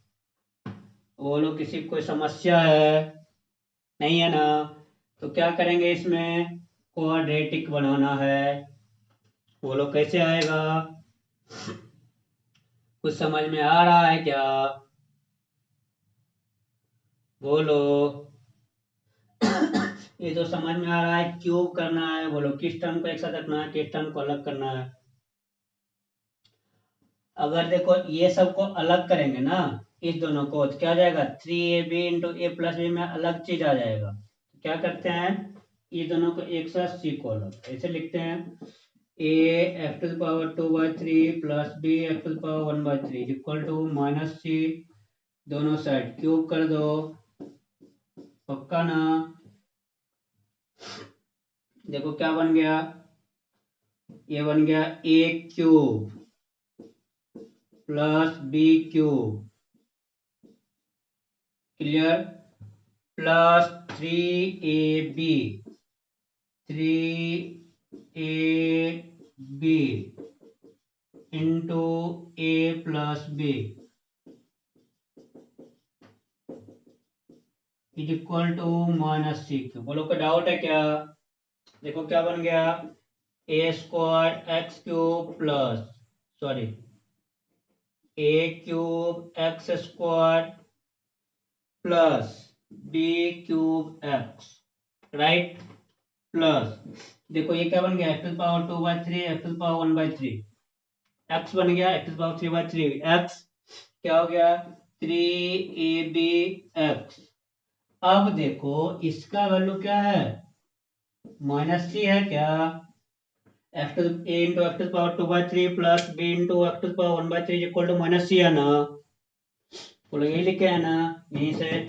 Speaker 1: बोलो किसी को कोई समस्या है, नहीं है ना। तो क्या करेंगे, इसमें क्वाड्रेटिक बनाना है। बोलो कैसे आएगा, कुछ समझ में आ रहा है क्या, बोलो। ये तो समझ में आ रहा है, क्यूब करना है, बोलो किस टर्म को एक साथ रखना है, किस टर्म को अलग करना है। अगर देखो ये सब को अलग करेंगे ना, इस दोनों को, तो क्या हो जाएगा, 3ab इंटू ए प्लस बी में अलग चीज आ जाएगा। क्या करते हैं, ये दोनों को एक साथ सी को अलग ऐसे लिखते हैं, a x to the power 2/3 plus b x to the power 1/3 equal to minus c, दोनों साइड क्यूब कर दो, पक्का ना। देखो क्या बन गया, ये बन गया a cube plus B cube, clear, plus 3ab 3ab into A plus b is equal to minus c cube. बोलो कोई डाउट है क्या, देखो क्या बन गया, a square x cube plus, sorry, a cube x square plus B cube x, right, plus देखो ये क्या बन गया, x to the power 2/3 x to the power 1/3, x बन गया x to the power 3/3 x, क्या हो गया 3ab एक्स। अब देखो इसका वैल्यू क्या है, माइनस सी है क्या, x to a into x to the power 2/3 plus b into x to the power 1/3 equal to minus c है ना। बोलो यही लिखे है ना, यहीं से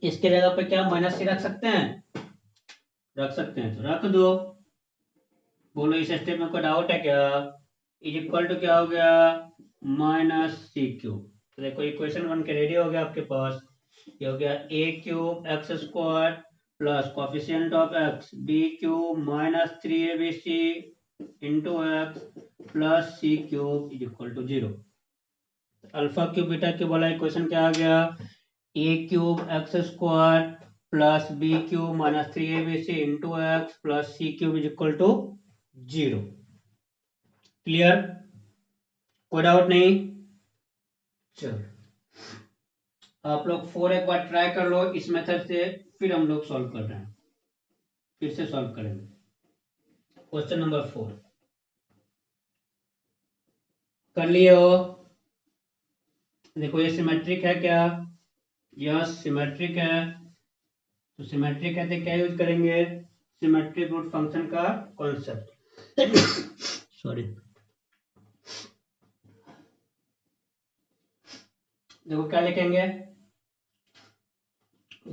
Speaker 1: इसके जगह पे क्या माइनस सी रख सकते हैं, रख सकते हैं, तो रख दो। बोलो इस स्टेप में कोई डाउट है क्या, इज इक्वल टू क्या हो गया, माइनस सी क्यूब। तो देखो इक्वेशन बन के रेडी हो गया आपके पास, ये हो गया a cube x square plus coefficient of x b cube minus 3abc into x plus c cube is equal to 0। Alpha cube beta cube वाला इक्वेशन क्या आ गया, a cube x square plus B cube minus 3abc into x plus c cube is equal to 0। Clear, कोई डाउट नहीं। चलो आप लोग 4 एक बार ट्राई कर लो इस मेथड से, फिर हम लोग सॉल्व कर रहे हैं, फिर से सॉल्व करेंगे। क्वेश्चन नंबर 4 कर लिए हो? देखो ये सिमेट्रिक है क्या, यस सिमेट्रिक है। तो सिमेट्रिक है तो क्या यूज करेंगे, सिमेट्रिक रूट फंक्शन का कॉन्सेप्ट। सॉरी, देखो क्या लिखेंगे,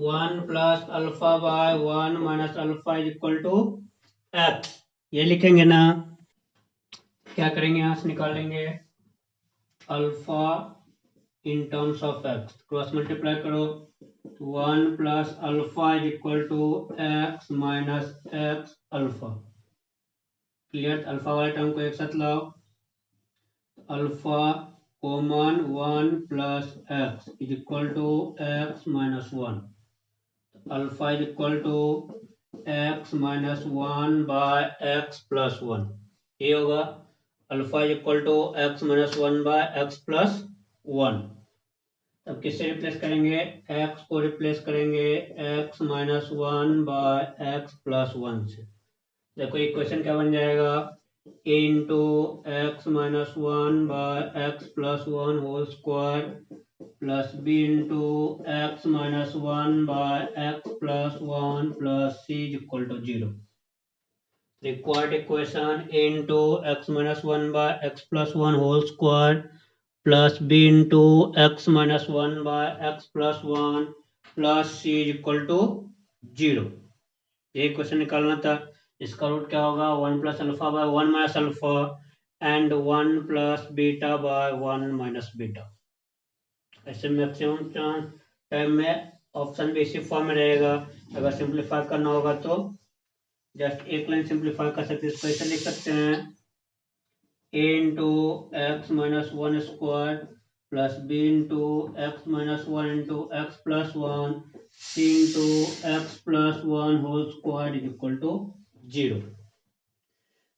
Speaker 1: 1 plus alpha by 1 minus alpha is equal to x, ये लिखेंगे ना। क्या करेंगे, यहां से निकालेंगे alpha in terms of x, cross multiply करो, 1 plus alpha is equal to x minus x alpha. Clear, alpha वाले टर्म को एक साथ लाओ, alpha common 1 plus x is equal to x minus 1, alpha is equal to x minus 1 by x plus 1, ये होगा alpha is equal to x minus 1 by x plus 1। अब किससे रिप्लेस करेंगे, एक्स को रिप्लेस करेंगे x minus 1 by x plus 1 से। देखो इक्वेशन क्या बन जाएगा, a into x minus 1 by x plus 1 whole square plus b into x minus 1 by x plus 1 plus c is equal to 0। Required equation a into x minus 1 by x plus 1 whole square plus b into x minus 1 by x plus 1 plus c is equal to 0। ये क्वेश्चन निकालना था। इसका रूट क्या होगा, 1 plus alpha by 1 minus alpha and 1 plus beta by 1 minus beta. ऐसे मैक्सिमम टाइम में ऑप्शन भी इसी फॉर्म में रहेगा। अगर सिंप्लीफाई करना होगा तो जस्ट एक लाइन सिंप्लीफाई कर सकते हैं, इसको ऐसे लिख सकते हैं a into x minus 1 square plus b into x minus 1 into x plus 1 c into x plus 1 whole square is equal to 0।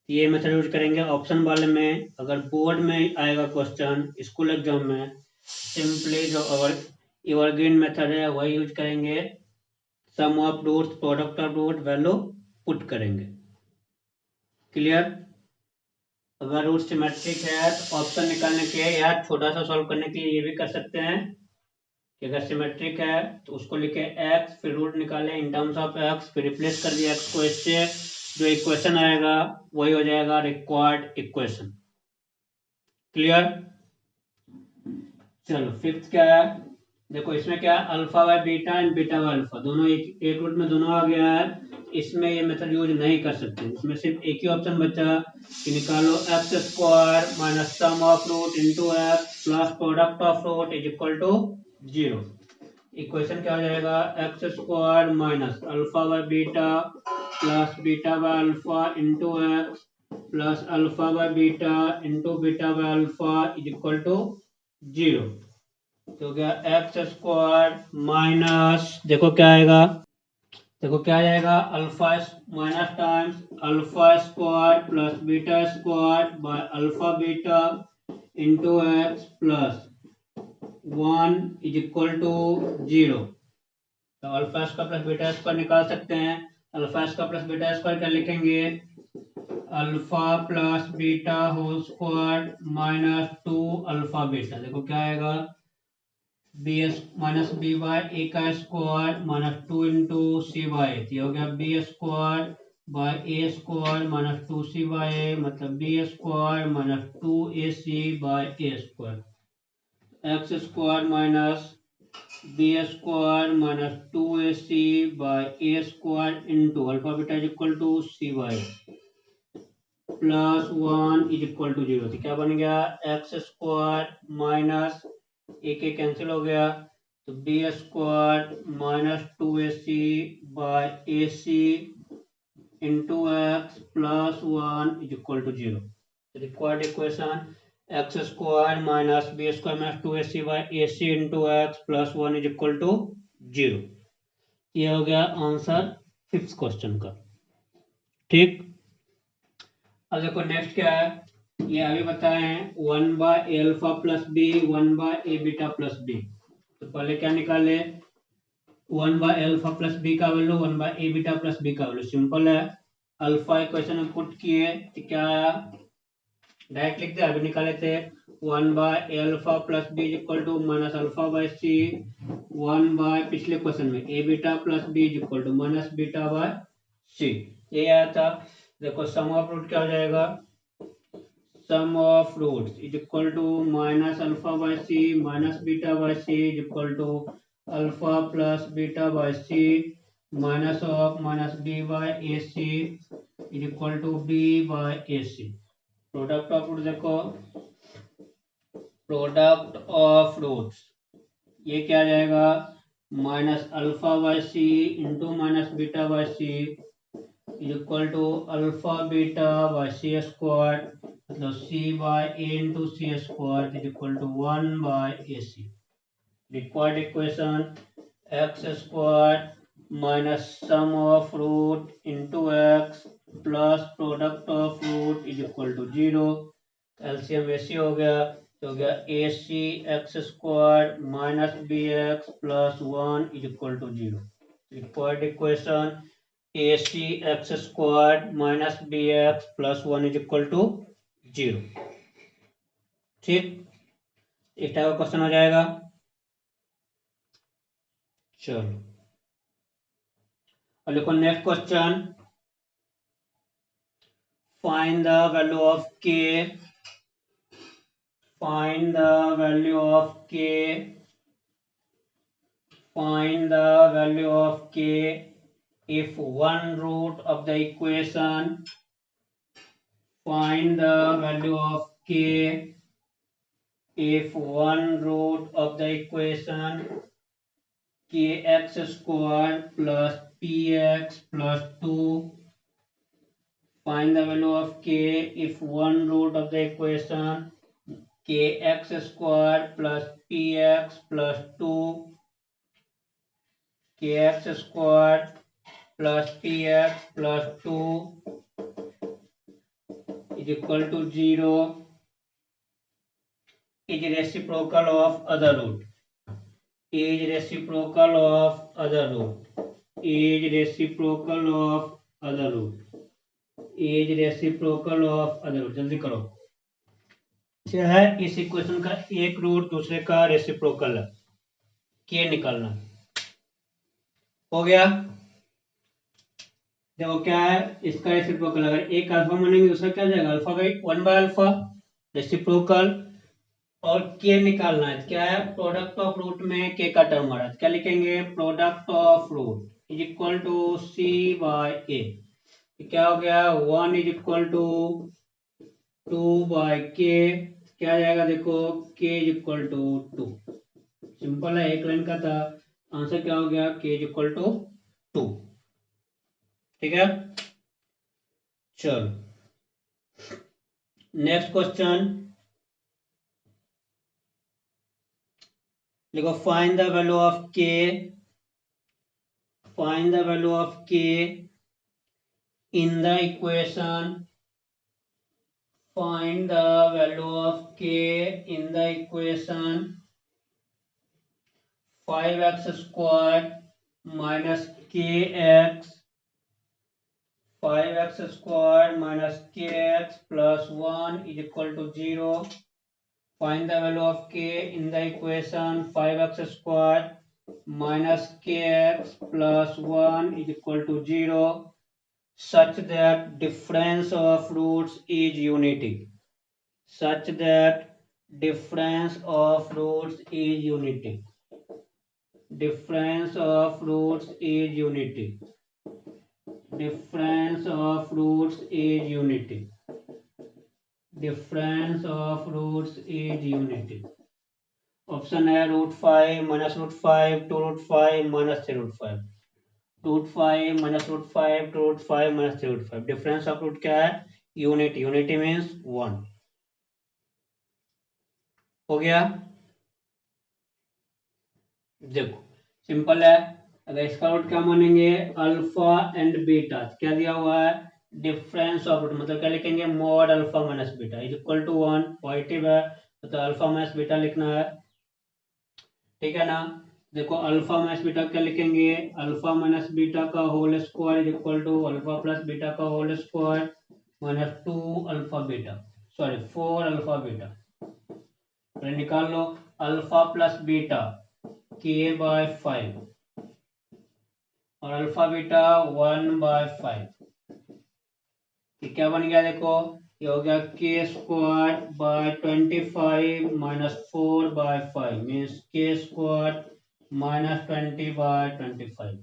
Speaker 1: ये मेथड यूज करेंगे ऑप्शन वाले में। अगर बोर्ड में आएगा क्वेश्चन स्कूल एग्जाम में, सिंपली जो एवरग्रीन मेथड है वही यूज करेंगे, sum of roots product of root value put करेंगे। क्लियर, अगर रूट सिमेट्रिक है तो ऑप्शन निकालने के लिए या छोटा सा सॉल्व करने के लिए ये भी कर सकते हैं कि अगर सिमेट्रिक है तो उसको लिखे एक्स, फिर रूट निकाले इन टर्म्स ऑफ एक्स, फिर रिप्लेस कर दिया एक्स को इससे, जो इक्वेशन आएगा वही हो जाएगा रिक्वायर्ड इक्वेशन। क्लियर, चलो फिफ्थ क्या है, देखो इसमें क्या है, alpha by beta and beta by alpha दोनों एक रूट में दोनों आ गया है। इसमें ये मेथड यूज नहीं कर सकते, इसमें सिर्फ एक ही ऑप्शन बचा कि निकालो x square minus sum of root into x plus product of root is equal to 0। Equation क्या हो जाएगा, x square minus alpha by beta plus beta by alpha into x plus alpha by beta into beta by alpha is equal to 0। तो क्या एक्स स्क्वायर माइनस, देखो क्या आएगा, देखो क्या आएगा, alpha minus times alpha square plus beta square by alpha beta into x plus 1 is equal to 0। तो alpha square plus beta square निकाल सकते हैं। Alpha square plus beta square क्या लिखेंगे, alpha plus beta whole square minus 2 alpha beta. देखो क्या आएगा, b s minus B by a का square minus 2 into c by, ये हो गया b square bye a square minus 2 c by a, मतलब b square minus 2 a c by a square, x square minus b square minus 2 a c by a square into alpha beta is equal to C by plus 1 is equal to 0। तो क्या बन गया, एक्स स्क्वायर माइनस एक कैंसिल हो गया, तो b square minus 2ac by ac into x plus 1 is equal to 0. Required equation x square minus b square minus 2ac by ac into x plus 1 is equal to 0. ये हो गया आंसर 5th क्वेश्चन का. ठीक. अब देखो नेक्स्ट क्या है. ये अभी बताए हैं 1 by alpha plus b 1 by A beta plus b. तो पहले क्या निकाले 1 बाय एल्फा प्लस बी का value 1 by A beta plus B का वैल्यू. सिंपल है. अल्फा इक्वेशन में पुट किए तो क्या आया डायरेक्ट लिख दे. अभी निकाले थे 1 by alpha plus B equal to minus alpha by c 1 by पिछले क्वेश्चन में a beta plus B equal to minus beta by c. ये आया था. देखो सम ऑफ रूट क्या हो जाएगा. Sum of roots is equal to minus alpha by c minus beta by c is equal to alpha plus beta by c minus of minus B by a c is equal to b by a c. Product of root देखो प्रोडक्ट ऑफ रूट्स ये क्या आ जाएगा minus alpha by c into minus beta by c is equal to alpha beta by c square मतलब सी by a into c square is equal to 1 by a c. Required equation x square minus sum of root into x plus product of root is equal to 0. LCM AC हो गया तो हो गया a c x square minus b x plus 1 is equal to 0. Required equation a c x square minus b x plus 1 is equal to 0. ठीक. इस टाइप का क्वेश्चन हो जाएगा. चलो अब लिखो next question. Find the value of k. Find the value of k. Find the value of के if one root of the equation. Find the value of k if one root of the equation kx square plus px plus 2. Find the value of k if one root of the equation kx square plus px plus 2 kx square plus px plus 2 is equal to 0 is reciprocal of other root. Is reciprocal of other root. Is reciprocal of other root. Is reciprocal of other root. जल्दी करो. क्या है इस इक्वेशन का एक रूट दूसरे का रेसिप्रोकल है. के निकालना हो गया. देखो क्या है इसका रेसिप्रोकल अगर एक अल्फा मानेंगे दूसरा क्या जाएगा alpha by 1 by alpha reciprocal. और के निकालना है. क्या है प्रोडक्ट ऑफ रूट में के का टर्म आ रहा है. क्या लिखेंगे product of root is equal to C by a. क्या हो गया 1 इज इक्वल टू 2 बाय के. क्या आ जाएगा देखो के इज इक्वल टू 2. सिंपल है एक लाइन का था. आंसर क्या हो गया के इज इक्वल टू 2. ठीक है. चलो नेक्स्ट क्वेश्चन लिखो. Find the value of k. Find the value of k in the equation. Find the value of k in the equation 5x square minus k x 5x square minus kx plus 1 is equal to 0. Find the value of k in the equation 5x square minus kx plus 1 is equal to 0 such that difference of roots is unity. Such that difference of roots is unity. Difference of roots is unity. Difference of roots is unity. Difference of roots is unity. Option है √5 minus √5 2√5 minus 3√5 √5 minus √5 2√5 minus 3√5 difference of root क्या है यूनिटी यूनिटी मीन्स 1 हो गया देखो सिंपल है अगर इसका रूट क्या मानेंगे अल्फा एंड बीटा क्या दिया हुआ है डिफरेंस ऑफ रूट मतलब क्या लिखेंगे mod alpha minus beta is equal to 1 positive है तो अल्फा माइनस बीटा लिखना है ठीक है ना देखो अल्फा माइनस बीटा क्या लिखेंगे अल्फा माइनस बीटा का whole square is equal to alpha plus beta का whole square minus 2 alpha beta sorry 4 alpha beta निकाल लो अल्फा प्लस बीटा k/5 और अल्फा बीटा 1/5 क्या बन गया देखो ये हो गया k²/25 minus 4/5 means k² minus 20/25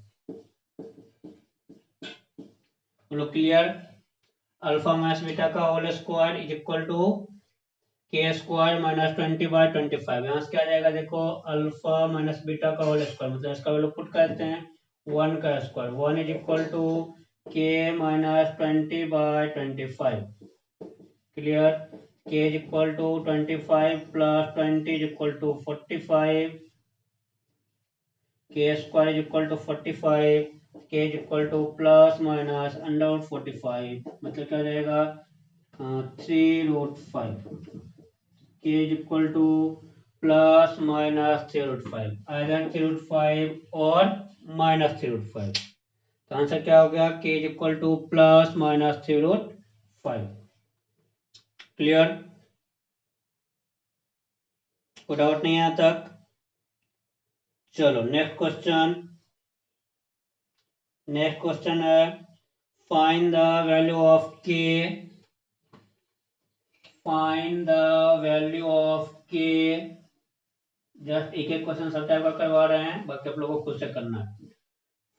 Speaker 1: बोलो क्लियर अल्फा माइनस बीटा का whole square is equal to k² minus 20/25 यहाँ से क्या आ जाएगा देखो अल्फा माइनस बीटा का होल स्क्वायर मतलब इसका वैल्यू पुट करते हैं 1 का square 1 is equal to k minus 20/25 clear k is equal to 25 plus 20 is equal to 45 k² is equal to 45 k is equal to plus minus under 45 मतलब क्या हो जाएगा 3√5 k is equal to plus minus 3√5 either 3√5 और minus 3√5 तो आंसर क्या हो गया k is equal to plus minus 3√5 clear कोई डाउट नहीं है यहाँ तक चलो नेक्स्ट क्वेश्चन है find the value of k find the value of k just एक एक क्वेश्चन सब टाइप का करवा रहे हैं बाकी आप लोगों को खुद से करना है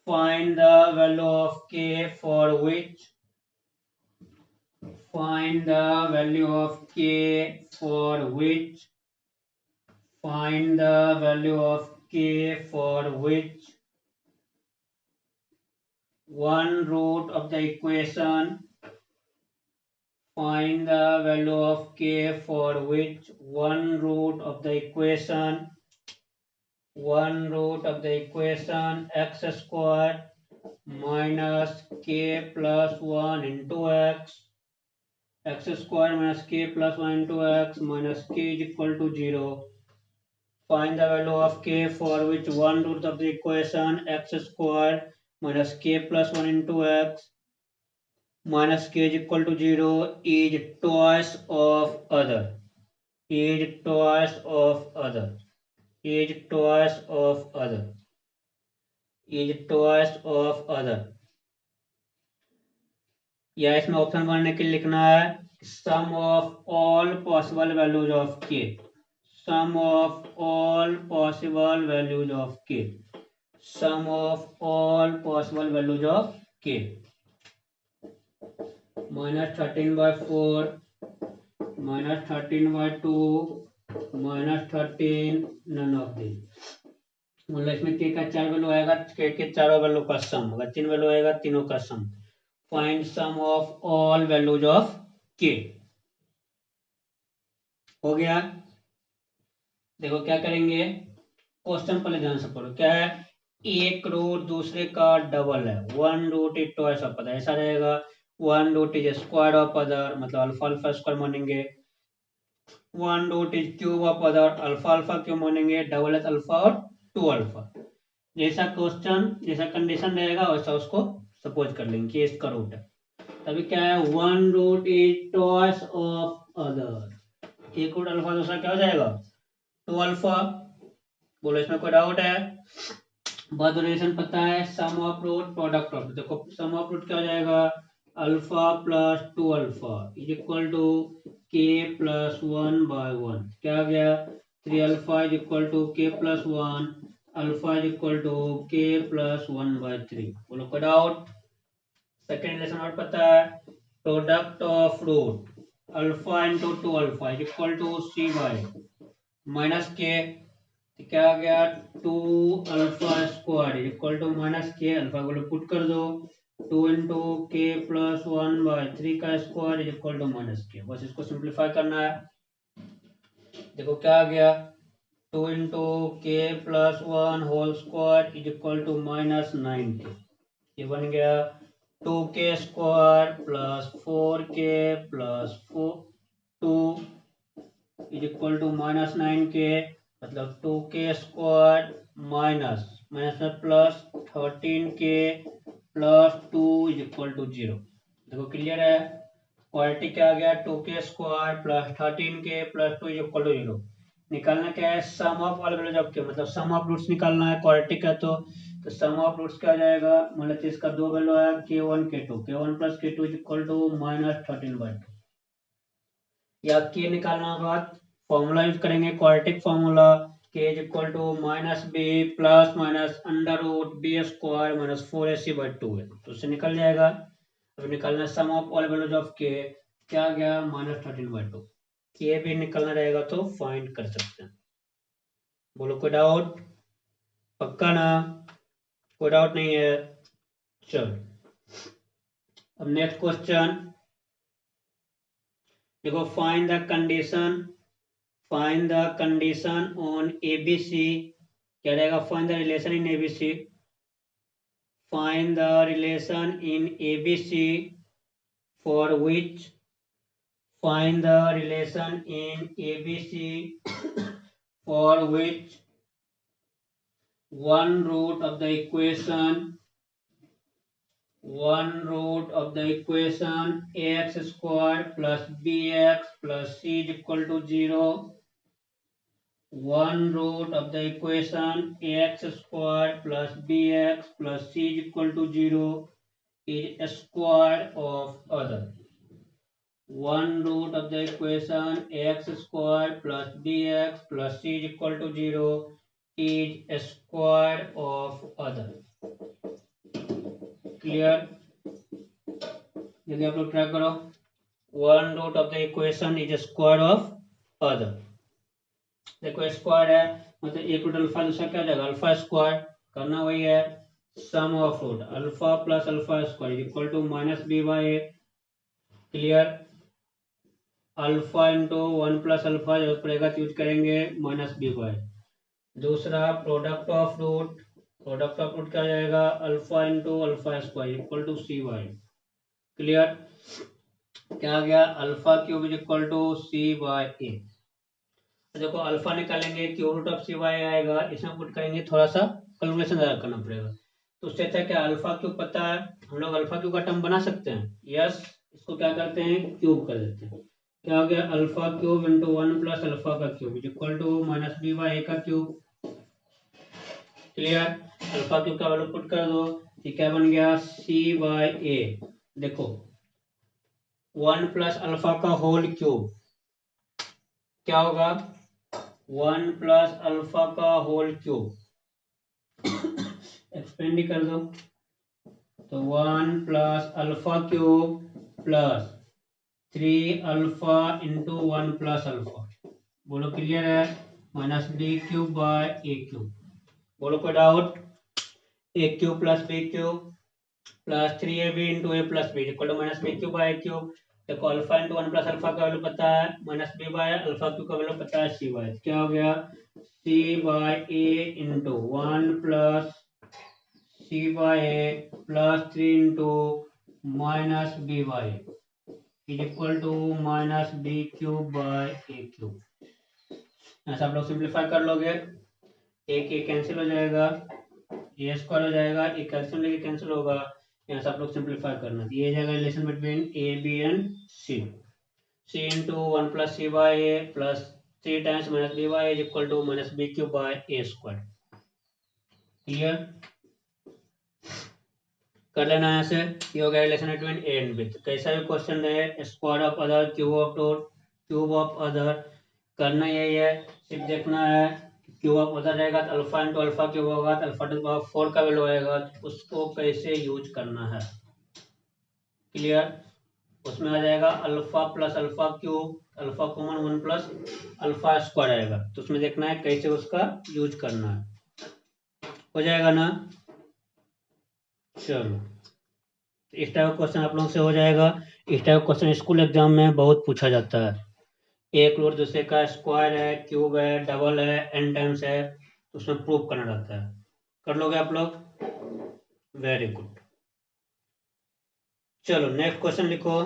Speaker 1: find the value of k for which find the value of k for which find the value of k for which one root of the equation find the value of k for which one root of the equation x square minus k plus 1 into x square minus k plus 1 into x minus k is equal to 0. Find the value of k for which one root of the equation x square minus k plus 1 into x minus k is equal to 0 is twice of other. Is twice of other. Is twice of other. Is twice of other. या इसमें ऑप्शन बनने के लिए लिखना है sum of all possible values of k sum of all possible values of k sum of all possible values of k -13/4 -13/2 -13 none of this मतलब इसमें के का 4 वैल्यू आएगा के चारों वैल्यू का सम होगा 3 वैल्यू आएगा तीनों का sum find sum of all values of k हो गया देखो क्या करेंगे क्वेश्चन पहले ध्यान से पढ़ो क्या है एक रूट दूसरे का डबल है one root is twice of other ऐसा रहेगा one root is square of other मतलब अल्फा अल्फा स्क्वायर मानेंगे one root is cube of other alpha alpha cube मानेंगे डबल एस अल्फा और 2 अल्फा जैसा क्वेश्चन जैसा कंडीशन रहेगा वैसा उसको सपोज कर लेंगे कि इसका रूट है तभी क्या है one root is twice of other एक रूट अल्फा दूसरा क्या हो जाएगा 2 अल्फा बोलो इसमें कोई डाउट है बाद रिलेशन पता है sum of root product of देखो सम ऑफ रूट क्या हो जाएगा alpha plus 2 alpha is equal to k plus 1/1 क्या आ गया 3 alpha is equal to k plus 1 alpha is equal to k plus 1/3 बोलो कोई डाउट सेकेंड रिलेशन और पता है product of root alpha into 2 alpha is equal to c by minus k तो क्या आ गया 2 alpha square equal to minus k, alpha को पुट कर दो, 2 इंटू के प्लस 1/3 का स्क्वायर इक्वल टू माइनस के। बस इसको सिंप्लीफाई करना है। देखो क्या आ गया 2 into k plus 1 whole square is equal to minus 90। ये बन गया 2k square plus 4k plus 2 is equal to minus 9k, मतलब 2k स्क्वायर माइनस माइनस में plus 13k plus 2 is equal to 0। देखो क्लियर है। क्वालिटी क्या आ गया 2k square plus 13k plus 2 is equal to 0। निकालना क्या है sum of all values of k, मतलब सम ऑफ रूट्स निकालना है क्वालिटी का। तो सम ऑफ रूट्स क्या जाएगा, मतलब इसका दो वैल्यू है k1 k2, k1 plus k2 is equal to minus 13/2। या के निकालना होगा, फॉर्मूला यूज करेंगे quadratic formula, k is equal to minus b plus minus under root b square minus 4ac/2 है, तो उससे निकल जाएगा। अब निकालना sum of all values of k, क्या गया माइनस 13/2। के भी निकलना रहेगा तो फाइंड कर सकते हैं। बोलो कोई डाउट? पक्का ना? कोई डाउट नहीं है? चलो अब नेक्स्ट क्वेश्चन देखो, find the condition on ABC. क्या रहेगा, find the relation in ABC. Find the relation in ABC for which find the relation in ABC for which one root of the equation ax square plus bx plus c is equal to 0. One root of the equation ax square plus bx plus c is equal to 0 is a square of other. One root of the equation ax square plus bx plus c is equal to 0 is a square of other. Clear? जल्दी आप लोग ट्राई करो। One root of the equation is a square of other. देखो स्क्वायर है, मतलब एक रूट अल्फा, दूसरा क्या जाएगा अल्फा स्क्वायर। करना वही है sum of root alpha plus alpha square is equal to minus b/a। Clear? Alpha into 1 plus alpha जरूरत पड़ेगा तो यूज करेंगे माइनस b/। दूसरा प्रोडक्ट ऑफ रूट क्या जाएगा alpha into alpha square equal to c/। Clear? क्या आ गया alpha cube is equal to c/a। देखो अल्फा निकालेंगे क्यूब रूट ऑफ c/a आएगा, इसमें पुट करेंगे थोड़ा सा कैलकुलेशन ज्यादा करना पड़ेगा। तो उससे अच्छा क्या अल्फा क्यूब पता है, हम लोग अल्फा क्यूब का टर्म बना सकते हैं। यस, इसको क्या करते हैं क्यूब कर देते हैं। क्या हो गया alpha cube into 1 plus alpha का cube is equal to minus b/a का क्यूब। क्लियर? अल्फा क्यूब का वैल्यू पुट कर दो, ये क्या बन गया c/a। देखो 1 प्लस अल्फा का होल क्यूब क्या होगा 1 प्लस अल्फा का होल क्यूब एक्सपेंड कर दो, तो 1 plus alpha cube plus 3 alpha into 1 plus alpha. बोलो क्लियर है? Minus b cube by a cube. बोलो कोई doubt? A cube plus B cube plus 3ab into A plus B equal to minus b cube by a cube. देखो अल्फा इंटू 1 प्लस अल्फा का वैल्यू पता है minus B by alpha cube का वैल्यू पता है c/। क्या हो गया c/a into 1 plus c/a plus 3 into minus b/a is equal to minus b cube by a cube. ऐसा आप लोग सिंप्लीफाई कर लोगे, एक ए कैंसिल हो जाएगा, ए स्क्वायर हो जाएगा, एक कैल्शियम लेके कैंसिल होगा। यहाँ से आप लोग सिंप्लीफाई करना, ये जाएगा relation between a b and c. C into 1 plus c/a plus 3 times minus b/a is equal to minus b cube by a square. Clear? कर लेना यहाँ से, ये हो गया relation between a and b. कैसा भी क्वेश्चन रहे square of other cube of other करना यही है, सिर्फ देखना है क्यूब ऑफ अदर रहेगा तो अल्फा इंटू अल्फा क्यूब होगा तो अल्फा टू द पावर 4 का वैल्यू आएगा, तो उसको कैसे यूज करना है। क्लियर? उसमें आ जाएगा alpha plus alpha cube alpha common 1 plus alpha square आएगा, तो उसमें देखना है कैसे उसका यूज करना है। हो जाएगा ना? चलो, इस टाइप का क्वेश्चन आप लोगों से हो जाएगा। इस टाइप का क्वेश्चन स्कूल एग्जाम में बहुत पूछा जाता है। एक रूट दूसरे का स्क्वायर है, क्यूब है, डबल है, एन टाइम्स है, तो उसमें प्रूव करना रहता है। कर लोगे आप लोग? Very good. चलो नेक्स्ट क्वेश्चन लिखो।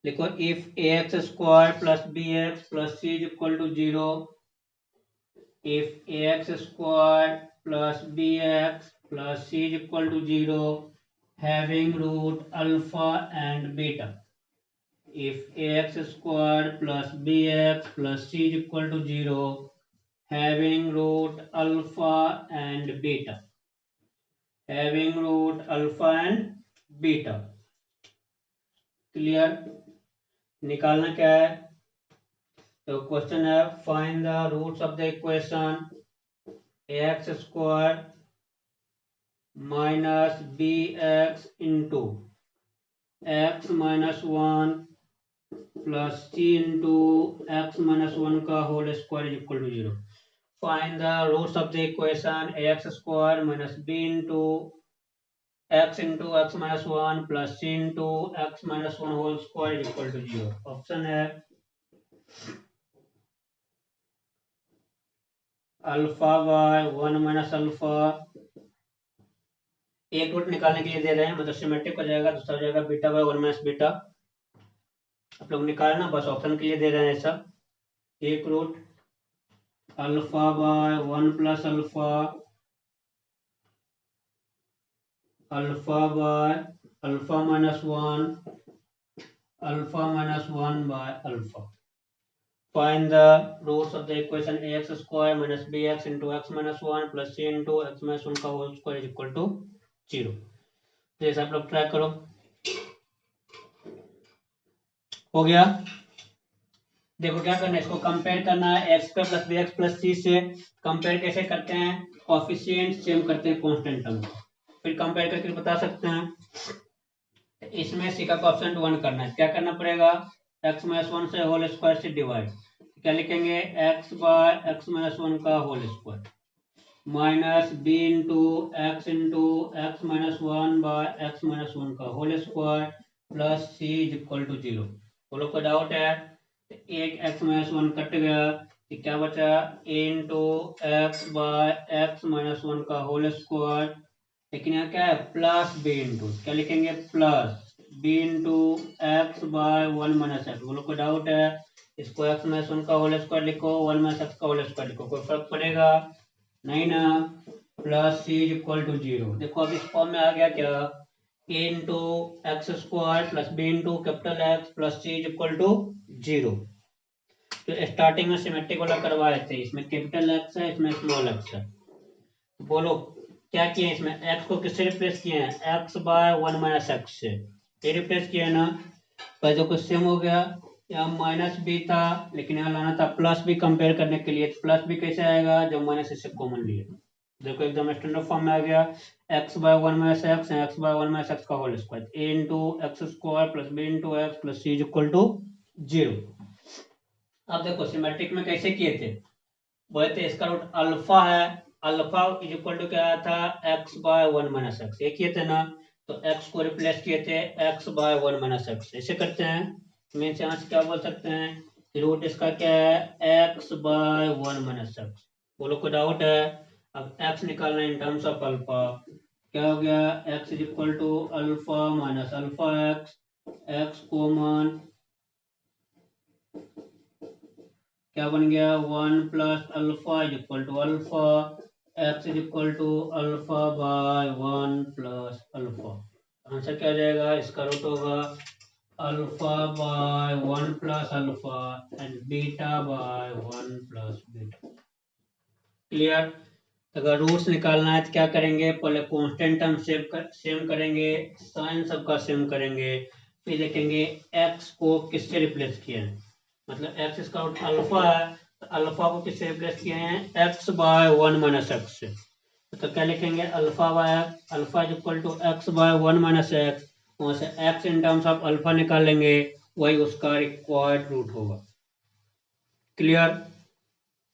Speaker 1: लिखो if a x square plus b x plus c is equal to 0, if ax square plus bx plus c is equal to 0 having root alpha and beta, if ax square plus bx plus c is equal to 0 having root alpha and beta, having root alpha and beta, clear? निकालना क्या है? तो क्वेश्चन है find the roots of the equation ax square minus b x into x minus 1 plus c into x minus 1 का whole square is equal to 0। Find the roots of the equation a x square minus b into x minus 1 plus c into x minus 1 whole square is equal to 0। Option है अल्फा बाय 1 माइनस अल्फा। एक रूट निकालने के लिए दे रहे हैं, मतलब सिमेट्रिक हो जाएगा, दूसरा हो जाएगा बीटा बाय 1 माइनस बीटा। आप लोग निकालना, बस ऑप्शन के लिए दे रहे हैं ऐसा। एक root alpha by 1 plus alpha, alpha by alpha minus 1, alpha minus 1 by alpha. Find the roots of the equation ax square minus bx into x minus 1 plus c into x minus 1 का whole square is equal to 0। जैसे आप लोग ट्राई करो। हो गया? देखो क्या करना है, इसको कंपेयर करना है x square plus b x plus c से। कंपेयर कैसे करते हैं? कोफिशिएंट सेम करते हैं कांस्टेंट टर्म, फिर कंपेयर करके बता सकते हैं। इसमें सी का कोएफिशिएंट 1 करना है। क्या करना पड़ेगा? एक्स माइनस 1 से होल स्क्वायर से डिवाइड, क्या लिखेंगे? एक्स बाय एक्स माइनस 1 का whole square minus b into x minus 1 by x minus 1 का whole square plus c is equal to 0। बोलो कोई डाउट है? एक एक्स माइनस 1 कट गया, तो क्या बचा? A into x by x minus 1 का होल स्क्वायर, लेकिन यहाँ क्या है? प्लस बी इंटू, क्या लिखेंगे? Plus b into x by 1 minus x. बोलो कोई डाउट है? इसको एक्स माइनस 1 का होल स्क्वायर लिखो, 1 माइनस एक्स का होल स्क्वायर लिखो, कोई फर्क पड़ेगा? नहीं ना। Plus c is equal to 0। देखो अब इस फॉर्म में आ गया क्या? A into x square plus b into capital x plus c is equal to 0। तो स्टार्टिंग में सिमेट्रिक वाला करवाए थे, इसमें कैपिटल एक्स है, इसमें स्मॉल एक्स है। बोलो क्या किए? इसमें एक्स को किससे रिप्लेस किए हैं? एक्स बाय 1 माइनस एक्स से, ये रिप्लेस किया ना। पर जो कुछ सेम हो गया, यहाँ माइनस बी था लेकिन यहाँ लाना था प्लस बी कंपेयर करने के लिए। प्लस बी कैसे आएगा? जब माइनस इससे कॉमन लिए। देखो एकदम स्टैंडर्ड फॉर्म में आ गया। X by 1 minus x, x by 1 minus x का whole square, a into x square plus b into x plus c is equal to 0। अब देखो सिमेट्रिक में कैसे किए थे? बोले थे इसका रूट अल्फा है, अल्फा इज इक्वल टू क्या आया था? एक्स बाय 1 माइनस एक्स, ये किए थे ना। तो एक्स को रिप्लेस किए थे एक्स बाय 1 माइनस एक्स, ऐसे करते हैं। मीन्स यहाँ से क्या बोल सकते हैं? रूट इसका क्या है? X by 1 minus x. बोलो कोई डाउट है? अब एक्स निकालना इन टर्म्स ऑफ अल्फा, क्या हो गया? X is equal to alpha minus alpha x, x common क्या बन गया? 1 plus alpha is equal to alpha, x is equal to alpha by 1 plus alpha. Answer क्या आ जाएगा? इसका रूट होगा alpha by 1 plus alpha and beta by 1 plus beta. Clear? अगर रूट्स निकालना है तो क्या करेंगे? पहले कांस्टेंट टर्म सेम करेंगे, साइन सबका सेम करेंगे, फिर देखेंगे एक्स को किससे रिप्लेस किया है। मतलब एक्स इसका रूट अल्फा है, तो अल्फा को किससे रिप्लेस किए हैं? एक्स बाय 1 माइनस एक्स से। तो क्या लिखेंगे? Alpha by alpha is equal to x by 1 minus x, वहां से x in terms of alpha निकाल लेंगे, वही उसका रिक्वायर्ड रूट होगा। क्लियर?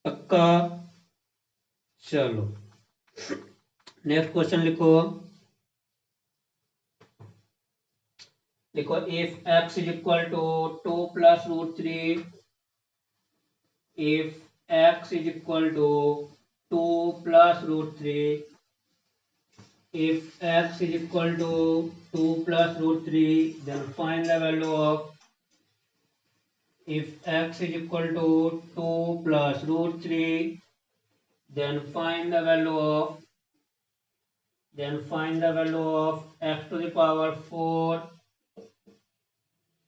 Speaker 1: पक्का? चलो नेक्स्ट क्वेश्चन लिखो। देखो if x is equal to 2 + √3, if x is equal to 2 + √3, if x is equal to 2 + √3, then find the value of, if x is equal to 2 + √3, then find the value of, x to the power 4,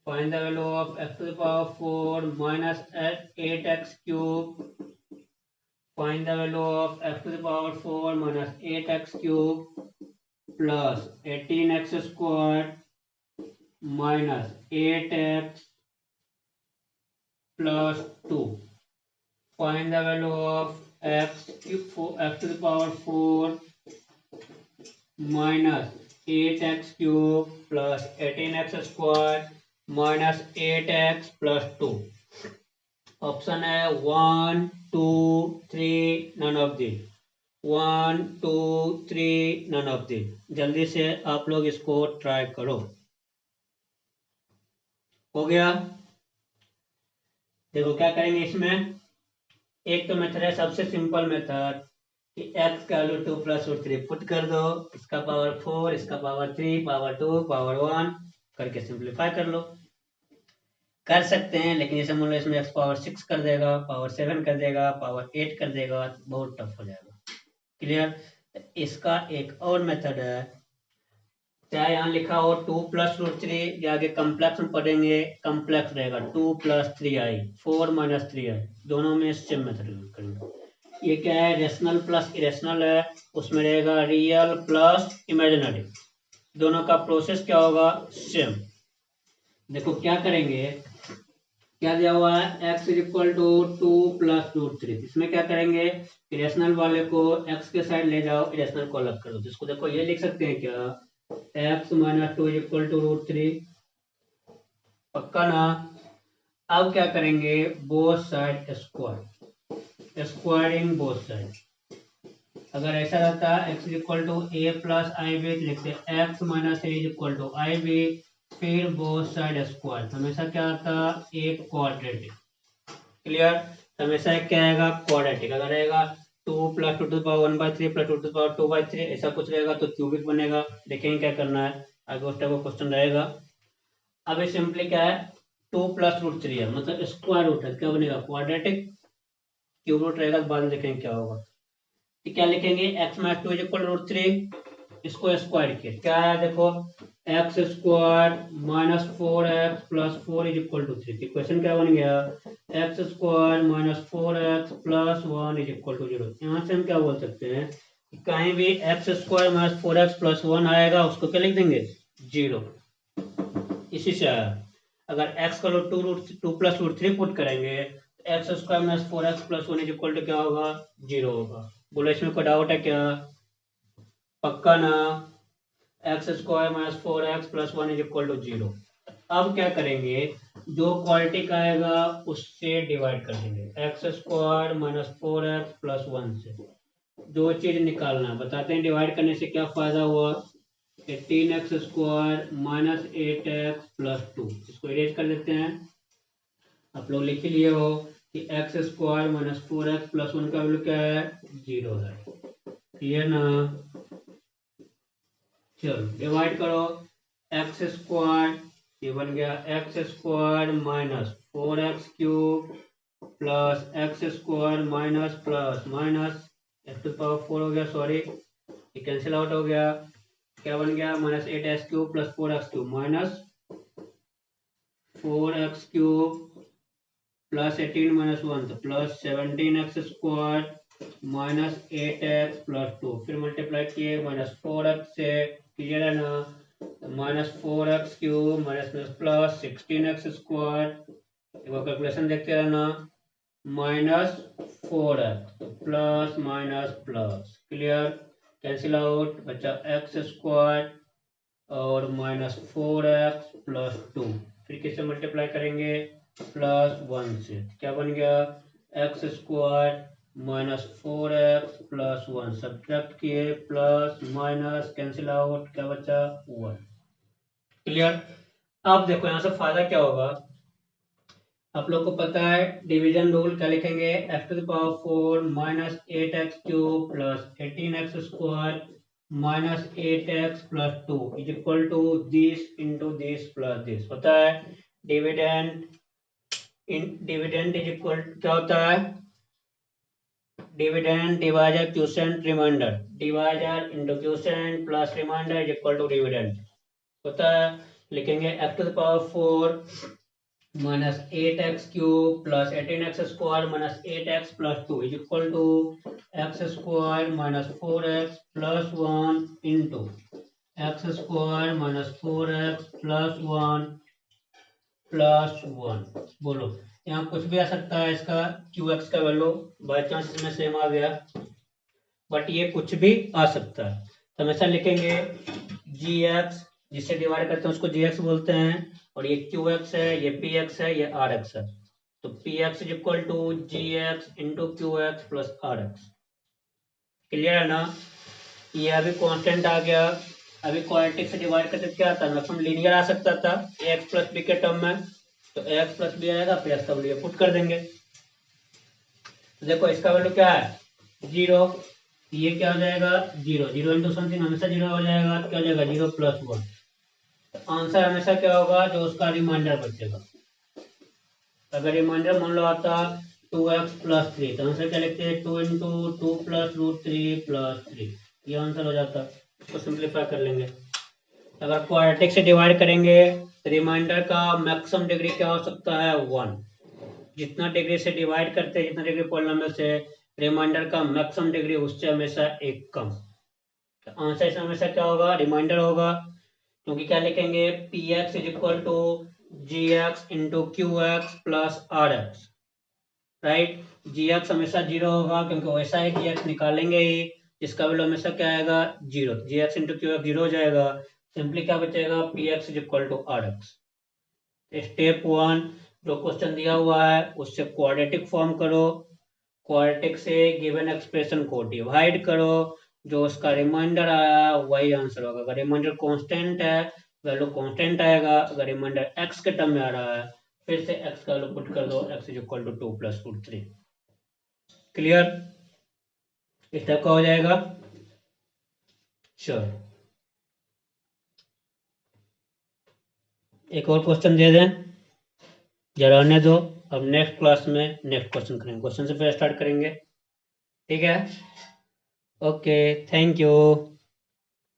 Speaker 1: find the value of x to the power 4 minus 8x cube, find the value of x to the power 4 minus 8x cube plus 18x squared minus 8x plus 2. Find the value of x to the power 4 minus 8x cube plus 18x squared minus 8x plus 2. Option है 1 2 3 none of the, 1 2 3 none of the. जल्दी से आप लोग इसको ट्राई करो। हो गया? देखो क्या करेंगे इसमें। एक तो मेथड है सबसे सिंपल मेथड कि x का वैल्यू 2 + √3 पुट कर दो, इसका पावर 4, इसका पावर 3, पावर 2, पावर 1 करके सिंप्लीफाई कर लो। कर सकते हैं, लेकिन जैसे मान लो इसमें x पावर 6 कर देगा, पावर 7 कर देगा, पावर 8 कर देगा, बहुत टफ हो जाएगा। क्लियर? इसका एक और मेथड है, चाहे यहाँ लिखा हो 2 + √3, या आगे कम्प्लेक्स में पढ़ेंगे, कम्प्लेक्स रहेगा 2 + 3i 4 - 3i, दोनों में सेम मेथड यूज करेंगे। ये क्या है, रेशनल प्लस इरेशनल है, उसमें रहेगा रियल प्लस इमेजिनरी, दोनों का प्रोसेस क्या होगा, सेम। देखो क्या करेंगे, क्या दिया हुआ है, x इज इक्वल टू 2 + √3, इसमें क्या करेंगे, इरेशनल वाले को x के साइड ले जाओ, इरेशनल को अलग कर दो। जिसको देखो ये लिख सकते हैं क्या, x - 2 इज इक्वल टू √3। पक्का ना? अब क्या करेंगे, both side square, squaring both side. अगर ऐसा रहता x is equal to a + ib, लिखते x - a is equal to ib, फिर बोथ साइड स्क्वायर, हमेशा क्या आता, एक क्वाड्रेटिक। क्लियर? हमेशा एक क्या आएगा, क्वाड्रेटिक। अगर रहेगा 2 + 2 to the power 1/3 + 2 to the power 2/3, ऐसा कुछ रहेगा तो क्यूबिक बनेगा। देखेंगे क्या करना है, आगे उस टाइप का क्वेश्चन रहेगा। अब ये सिंपली क्या है, 2 + √3 है, मतलब स्क्वायर रूट है, क्या बनेगा, क्वाड्रेटिक। क्यूब रूट रहेगा तो बाद में देखेंगे क्या होगा। क्या लिखेंगे, x - 2 इज इक्वल टू √3, इसको स्क्वायर किया, क्या है देखो, x square minus 4x plus 4 is equal to 3। Equation क्या बन गया, x square minus 4x plus 1 is equal to 0। यहाँ से हम क्या बोल सकते हैं, कहीं भी x square minus 4x plus 1 आएगा, उसको क्या लिख देंगे, 0। इसी से आया। अगर x का 2 + √3 पुट करेंगे, x square minus 4x plus 1 is equal to क्या होगा, 0 होगा। बोलो इसमें कोई डाउट है क्या? पक्का ना? x square minus 4x plus 1 is equal to 0। अब क्या करेंगे, जो क्वालिटी का आएगा उससे डिवाइड कर देंगे, x square minus 4x plus 1 से। दो चीज निकालना है, बताते हैं डिवाइड करने से क्या फायदा हुआ। 18x square minus 8x plus 2, इसको इरेज कर देते हैं। आप लोग लिख ही लिए हो कि x square minus 4x plus 1 का वैल्यू क्या है, 0 है। क्लियर ना? चलो डिवाइड करो, एक्स स्क्वायर, ये बन गया x square minus 4x cube plus x square minus plus minus x to power 4 हो गया, सॉरी ये कैंसिल आउट हो गया। क्या बन गया, minus 8x cube plus 4x cube minus 4x cube plus 18 minus 1 तो plus 17x square minus 8x plus 2, फिर मल्टीप्लाई किए माइनस 4x से। क्लियर है ना? Minus 4x cube minus plus 16x square, एक बार कैलकुलेशन देखते रहना, माइनस 4x तो plus minus plus. Clear? Cancel out, बचा x स्क्वायर और माइनस 4x प्लस 2। फिर किससे मल्टीप्लाई करेंगे, +1 से। क्या बन गया, x² -4x +1, सब्ट्रैक्ट किए, प्लस माइनस कैंसिल आउट, क्या बचा 1। क्लियर। अब देखो यहाँ से फायदा क्या होगा, आप लोग को पता है डिवीजन रूल, क्या लिखेंगे, x⁴ -8x³ +18x² -8x + 2 = this into this plus this होता है। डिविडेंड इज इक्वल क्या होता है, dividend divisor quotient remainder, divisor into quotient plus remainder is equal to dividend होता है। लिखेंगे x⁴ -8x³ +18x² -8x + 2 = x² -4x +1 into x² -4x +1 बोलो, यहाँ कुछ भी आ सकता है, इसका qx का वैल्यू बाई चांस इसमें सेम आ गया, बट ये कुछ भी आ सकता है। तो हमेशा लिखेंगे gx, जिससे डिवाइड करते हैं उसको gx बोलते हैं, और ये qx है, ये px है, ये rx है। तो px = gx into qx plus rx। Clear है ना। ये अभी कांस्टेंट आ गया, अभी क्वाड्रेटिक से डिवाइड करते क्या था, मैक्सिमम लीनियर आ सकता था ax + b के टर्म में, तो ax + b आएगा, फिर x का वैल्यू पुट कर देंगे। तो देखो इसका वैल्यू क्या है 0, ये क्या हो जाएगा 0, 0 इंटू समथिंग हमेशा 0 हो जाएगा, क्या हो जाएगा 0 + 1। तो आंसर हमेशा क्या होगा, जो उसका रिमाइंडर बचेगा। अगर रिमाइंडर मान लो आता 2x + 3, तो आंसर क्या लिखते हैं 2 इंटू 2 + √3 + 3, ये आंसर हो जाता। इसको सिंप्लीफाई कर लेंगे। अगर क्वाड्रेटिक से डिवाइड करेंगे तो रिमाइंडर का मैक्सिमम डिग्री क्या हो सकता है 1। जितना डिग्री से डिवाइड करते हैं, जितना डिग्री पॉलिनोमियल से, रिमाइंडर का मैक्सिमम डिग्री उससे हमेशा एक कम। तो आंसर इसमें हमेशा क्या होगा, रिमाइंडर होगा, क्योंकि क्या लिखेंगे px = gx into qx plus rx, right. gx हमेशा 0 होगा, क्योंकि वैसा ही gx निकालेंगे ही, जिसका वैल्यू हमेशा क्या आएगा 0, gx इंटू qx 0 हो जाएगा। सिंपली क्या बचेगा px = rx। स्टेप 1 जो क्वेश्चन दिया हुआ है उससे क्वाड्रेटिक फॉर्म करो, क्वाड्रेटिक से गिवन एक्सप्रेशन को डिवाइड करो, जो उसका रिमाइंडर आया वही आंसर होगा। अगर रिमाइंडर कांस्टेंट है, वैल्यू कांस्टेंट आएगा। अगर रिमाइंडर x के टर्म में आ रहा है, फिर से x का वैल्यू पुट कर दो, x = 2 + √3। क्लियर, इस टाइप का हो जाएगा। चलो एक और क्वेश्चन दे दें, जरा आने दो। अब नेक्स्ट क्लास में नेक्स्ट क्वेश्चन करेंगे, क्वेश्चन से फिर स्टार्ट करेंगे, ठीक है। Okay, thank you.